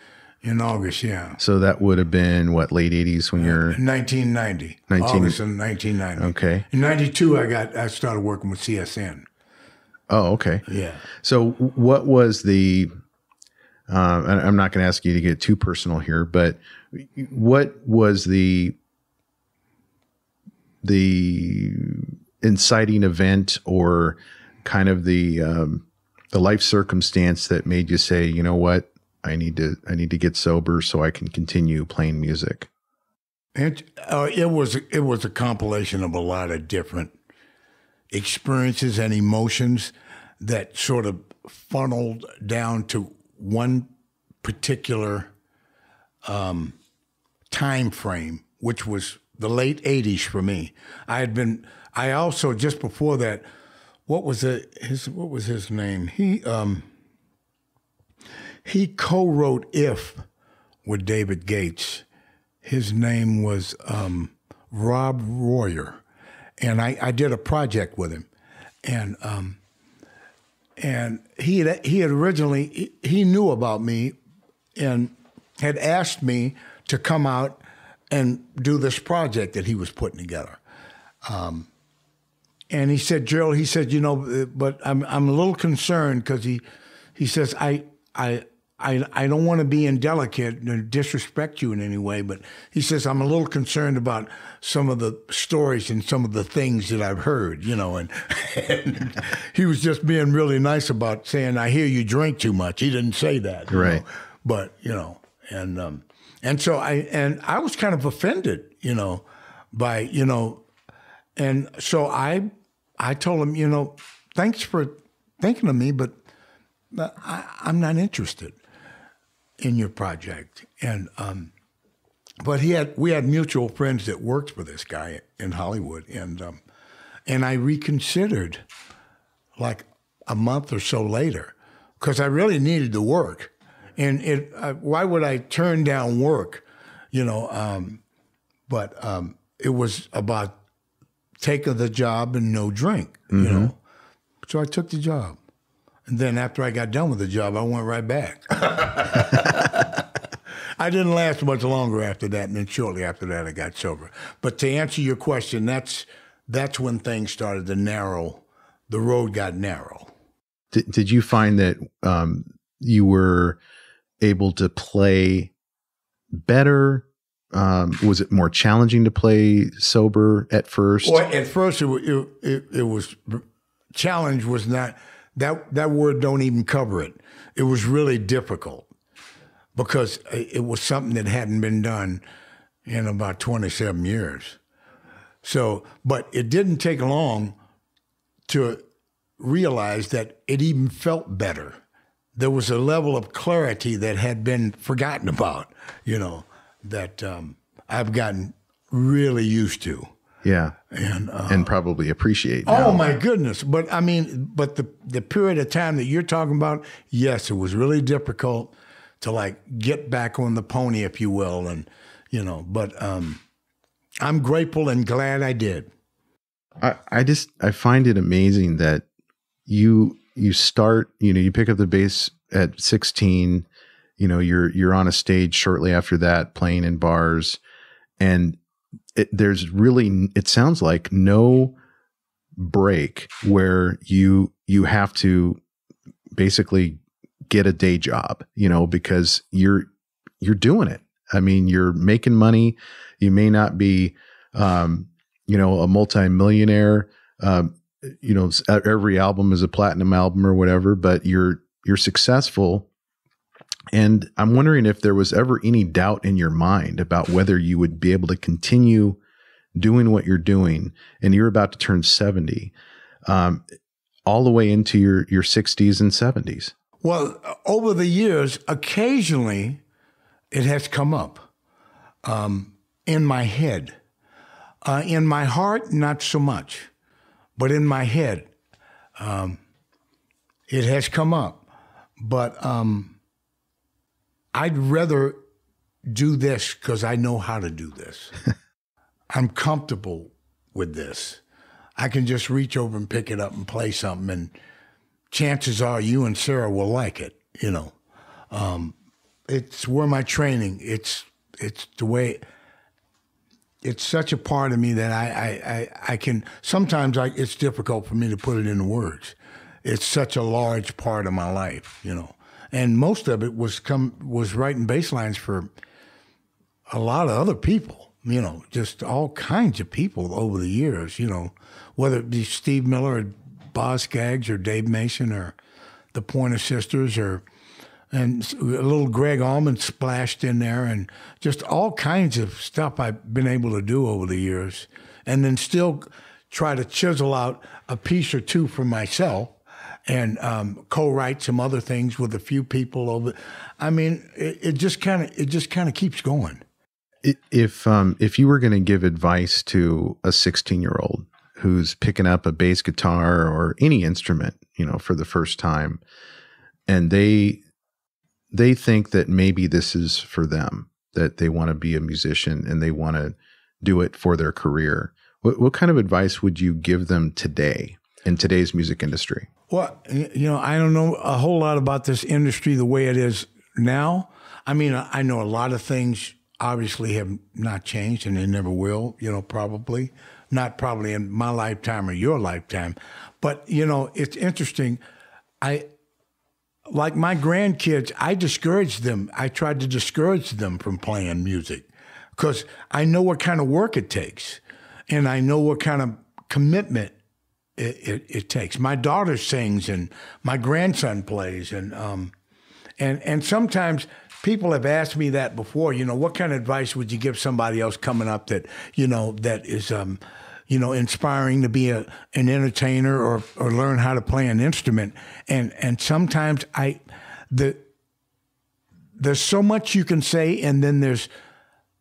in August, yeah. So that would have been what, late 80s when you're 1990. August of 1990. Okay. In 92 I started working with CSN. Oh, okay. Yeah. So what was the I'm not going to ask you to get too personal here, but what was the inciting event or kind of the life circumstance that made you say, you know what, I need to get sober so I can continue playing music? And it was a compilation of a lot of different experiences and emotions that sort of funneled down to one particular time frame, which was the late 80s for me. I also, just before that, what was his name? He co-wrote "If" with David Gates. His name was Rob Royer, and I did a project with him, and he had originally he knew about me, and had asked me to come out and do this project that he was putting together. And he said, Gerald, he said, but I'm a little concerned because he says, I don't want to be indelicate and disrespect you in any way, but he says, I'm a little concerned about some of the stories and some of the things that I've heard, and he was just being really nice about saying, I hear you drink too much. He didn't say that. Right. But, and so I was kind of offended, by, and so I told him, thanks for thinking of me, but I'm not interested in your project. And but we had mutual friends that worked for this guy in Hollywood, and I reconsidered like a month or so later because I really needed the work. And why would I turn down work, but it was about taking the job and no drink, So I took the job. And then after I got done with the job, I went right back. I didn't last much longer after that, and then shortly after that, I got sober. But to answer your question, that's when things started to narrow. The road got narrow. Did you find that you were able to play better? Was it more challenging to play sober at first? Well, at first, it was challenge was not that word. Don't even cover it. It was really difficult because it was something that hadn't been done in about 27 years. So, but it didn't take long to realize that it even felt better. There was a level of clarity that had been forgotten about, that I've gotten really used to. Yeah. And probably appreciate now. Oh my goodness. But I mean, the period of time that you're talking about, yes, it was really difficult to like get back on the pony, if you will. And, but I'm grateful and glad I did. I find it amazing that you start, you pick up the bass at 16, you're on a stage shortly after that playing in bars, and there's really, it sounds like no break where you have to basically get a day job, because you're doing it. I mean, you're making money. You may not be, a multimillionaire, every album is a platinum album or whatever, but you're successful. And I'm wondering if there was ever any doubt in your mind about whether you would be able to continue doing what you're doing, and you're about to turn 70, all the way into your 60s and 70s. Well, over the years, occasionally it has come up in my head. In my heart, not so much, but in my head, it has come up. But I'd rather do this because I know how to do this. I'm comfortable with this. I can just reach over and pick it up and play something, and chances are you and Sarah will like it. It's where my training. It's the way. It's such a part of me that I can. Sometimes it's difficult for me to put it into words. It's such a large part of my life, and most of it was writing bass lines for a lot of other people, just all kinds of people over the years, whether it be Steve Miller or Boz Scaggs or Dave Mason or the Pointer Sisters and a little Greg Allman splashed in there, and just all kinds of stuff I've been able to do over the years, and then still try to chisel out a piece or two for myself and co-write some other things with a few people over. I mean, it just kind of keeps going. If you were going to give advice to a 16-year-old who's picking up a bass guitar or any instrument, for the first time, and they think that maybe this is for them, that they want to be a musician and they want to do it for their career, what kind of advice would you give them today in today's music industry? Well, I don't know a whole lot about this industry the way it is now. I mean, I know a lot of things obviously have not changed, and they never will, probably. Not probably in my lifetime or your lifetime. But, it's interesting. Like my grandkids, I discouraged them. I tried to discourage them from playing music because I know what kind of work it takes, and I know what kind of commitment it takes. My daughter sings, and my grandson plays, and sometimes people have asked me that before. What kind of advice would you give somebody else coming up that that is inspiring to be an entertainer or learn how to play an instrument? And sometimes there's so much you can say, and then there's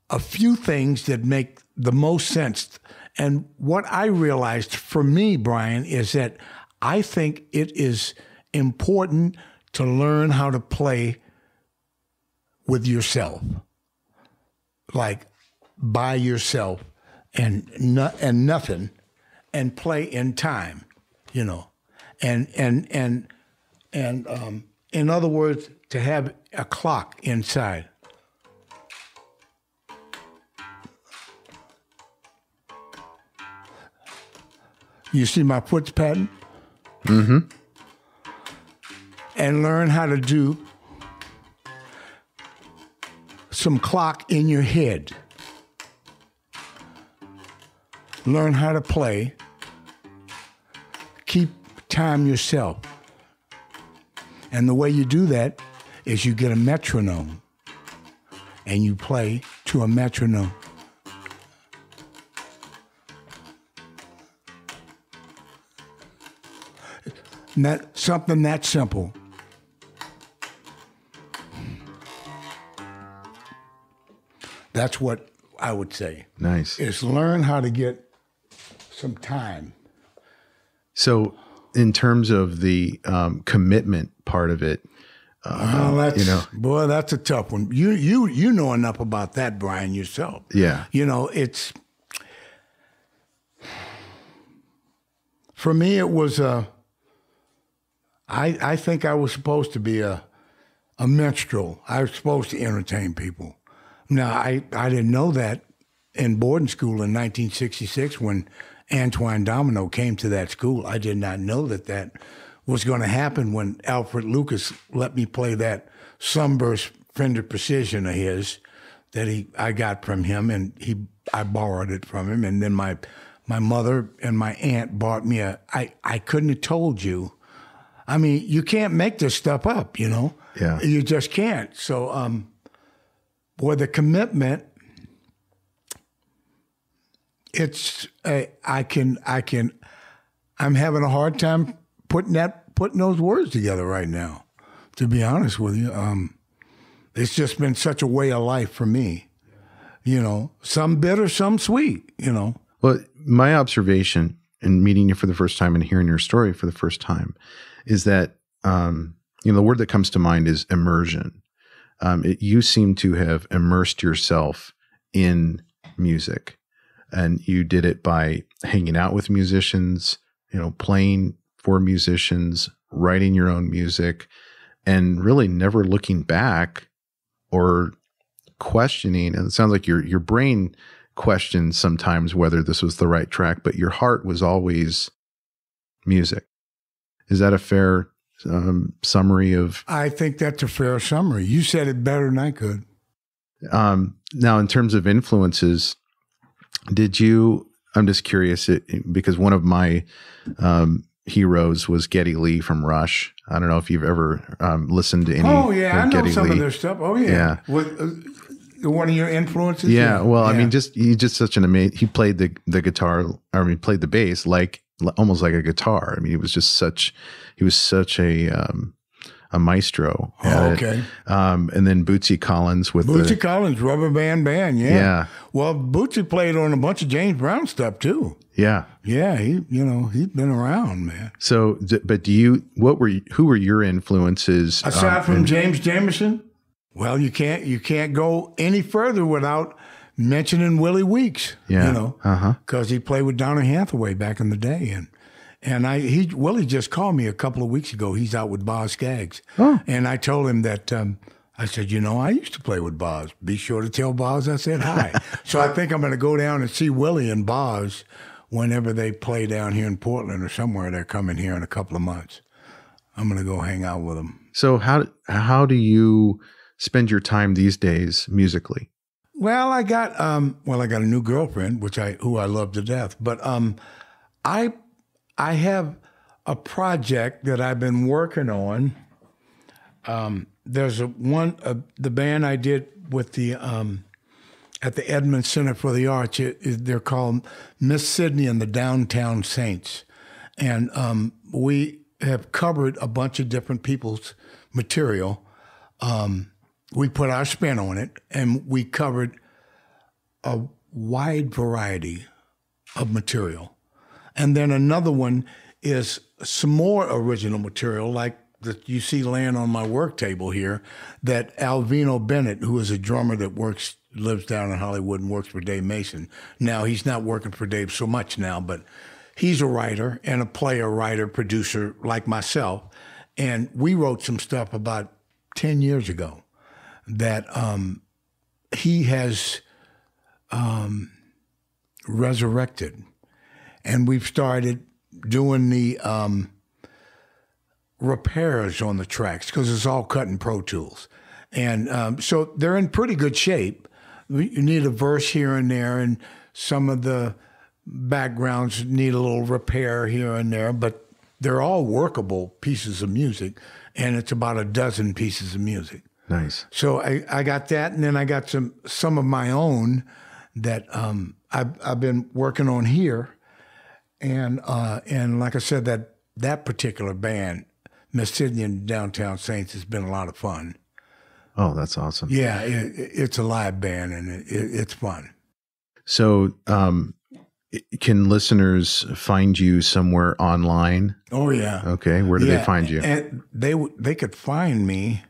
a few things that make the most sense. And what I realized for me, Brian, is that I think it is important to learn how to play with yourself, like by yourself and nothing, and play in time, and in other words, to have a clock inside. You see my foot's pattern? Mm-hmm. And learn how to do some clock in your head. Learn how to play. Keep time yourself. And the way you do that is you get a metronome and you play to a metronome. Something that simple. That's what I would say. Nice. Is learn how to get some time. So in terms of the commitment part of it, boy, that's a tough one. You know enough about that, Brian, yourself. Yeah. It's, for me, it was I think I was supposed to be a minstrel. I was supposed to entertain people. Now, I didn't know that in boarding school in 1966 when Antoine Domino came to that school. I did not know that was going to happen when Alfred Lucas let me play that Sunburst Fender Precision of his that I got from him, and I borrowed it from him. And then my mother and my aunt bought me I couldn't have told you. I mean, you can't make this stuff up, Yeah. You just can't. So, boy, the commitment, I'm having a hard time putting those words together right now, to be honest with you. It's just been such a way of life for me, some bitter, some sweet, Well, my observation in meeting you for the first time and hearing your story for the first time is that, the word that comes to mind is immersion. You seem to have immersed yourself in music. and you did it by hanging out with musicians, playing for musicians, writing your own music, and really never looking back or questioning. And it sounds like your brain questioned sometimes whether this was the right track, but your heart was always music. Is that a fair summary of? I think that's a fair summary. You said it better than I could. Now, in terms of influences, I'm just curious, because one of my heroes was Geddy Lee from Rush. I don't know if you've ever listened to any. Oh, yeah, I know Geddy some Lee. of their stuff. Oh, yeah. One of your influences? Yeah, well, I mean, he's just such an amazing, he played the guitar, he played the bass almost like a guitar. I mean, he was such a maestro. Okay. And then Bootsy Collins Collins, Rubber Band Band. Yeah. Yeah. Well, Bootsy played on a bunch of James Brown stuff too. Yeah. Yeah. He's been around, man. So, but who were your influences? Aside from James Jamerson? Well, you can't go any further without mentioning Willie Weeks. Yeah. Because he played with Donna Hathaway back in the day. And Willie just called me a couple of weeks ago. He's out with Boz Scaggs. Oh. And I told him that, I said, I used to play with Boz. Be sure to tell Boz I said hi. So I think I'm going to go down and see Willie and Boz whenever they play down here in Portland or somewhere. They're coming here in a couple of months. I'm going to go hang out with them. So how do you spend your time these days musically? Well, I got a new girlfriend, who I love to death. But I have a project that I've been working on. There's the band I did with at the Edmonds Center for the Arts. They're called Miss Sydney and the Downtown Saints, and we have covered a bunch of different people's material. We put our spin on it, and we covered a wide variety of material. And then another one is some more original material, like that you see laying on my work table here, that Alvino Bennett, who is a drummer that lives down in Hollywood and works for Dave Mason. Now, he's not working for Dave so much now, but he's a writer and a player, writer, producer like myself. And we wrote some stuff about 10 years ago that he has resurrected. And we've started doing the repairs on the tracks because it's all cut in Pro Tools. And so they're in pretty good shape. You need a verse here and there, and some of the backgrounds need a little repair here and there, but they're all workable pieces of music, and it's about a dozen pieces of music. Nice. So I got that, and then I got some of my own that I've been working on here. And like I said, that particular band, Miss Sydney and Downtown Saints, has been a lot of fun. Oh, that's awesome. Yeah, it's a live band, and it's fun. So can listeners find you somewhere online? Oh, yeah. Okay, where do they find you? And they could find me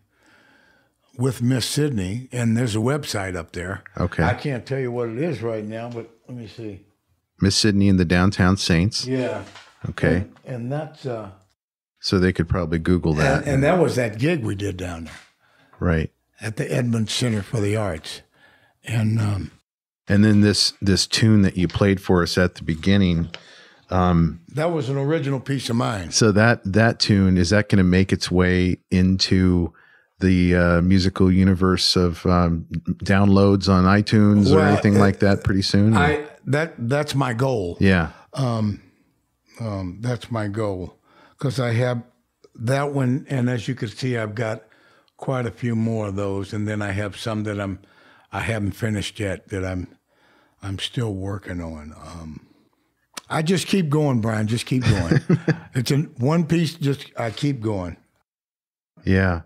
with Miss Sydney, and there's a website up there. Okay. I can't tell you what it is right now, but let me see. Miss Sydney and the Downtown Saints. Yeah. Okay. And that's so they could probably Google that. And that was that gig we did down there. Right. At the Edmonds Center for the Arts. And then this tune that you played for us at the beginning. That was an original piece of mine. So that tune, is that going to make its way into the musical universe of downloads on iTunes or anything like that pretty soon? That's my goal. Yeah. That's my goal, because I have that one, and as you can see, I've got quite a few more of those, and then I have some that I haven't finished yet that I'm still working on. I just keep going, Brian. Just keep going. It's in one piece. I keep going. Yeah.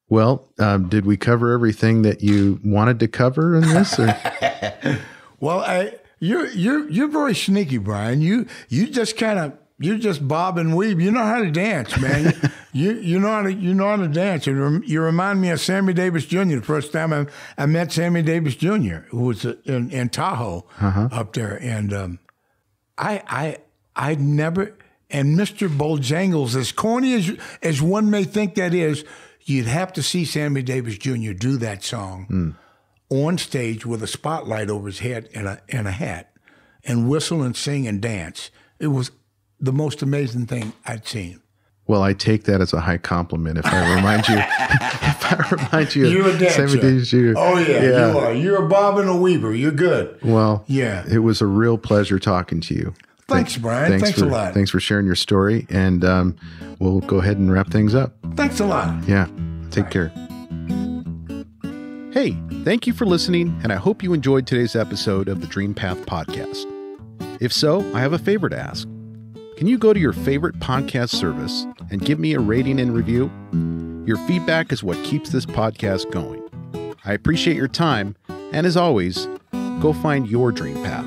Well, did we cover everything that you wanted to cover in this? Or? Well, you're very sneaky, Brian. You just kind of you just bob and weave. You know how to dance, man. you know how to dance. You remind me of Sammy Davis Jr. The first time I met Sammy Davis Jr., who was in Tahoe up there, and I never. And Mr. Bojangles, as corny as one may think that is, you'd have to see Sammy Davis Jr. do that song on stage with a spotlight over his head and a hat, and whistle and sing and dance. It was the most amazing thing I'd seen. Well, I take that as a high compliment. If I remind you, You're a dancer. Sammy Davis Jr. Oh yeah, you are. You're a bob and a weaver. You're good. Well, yeah, it was a real pleasure talking to you. Thanks, Brian. Thanks a lot. Thanks for sharing your story, and we'll go ahead and wrap things up. Thanks a lot. Yeah, take care. Hey, thank you for listening, and I hope you enjoyed today's episode of the Dreampath podcast. If so, I have a favor to ask. Can you go to your favorite podcast service and give me a rating and review? Your feedback is what keeps this podcast going. I appreciate your time, and as always, go find your dream path.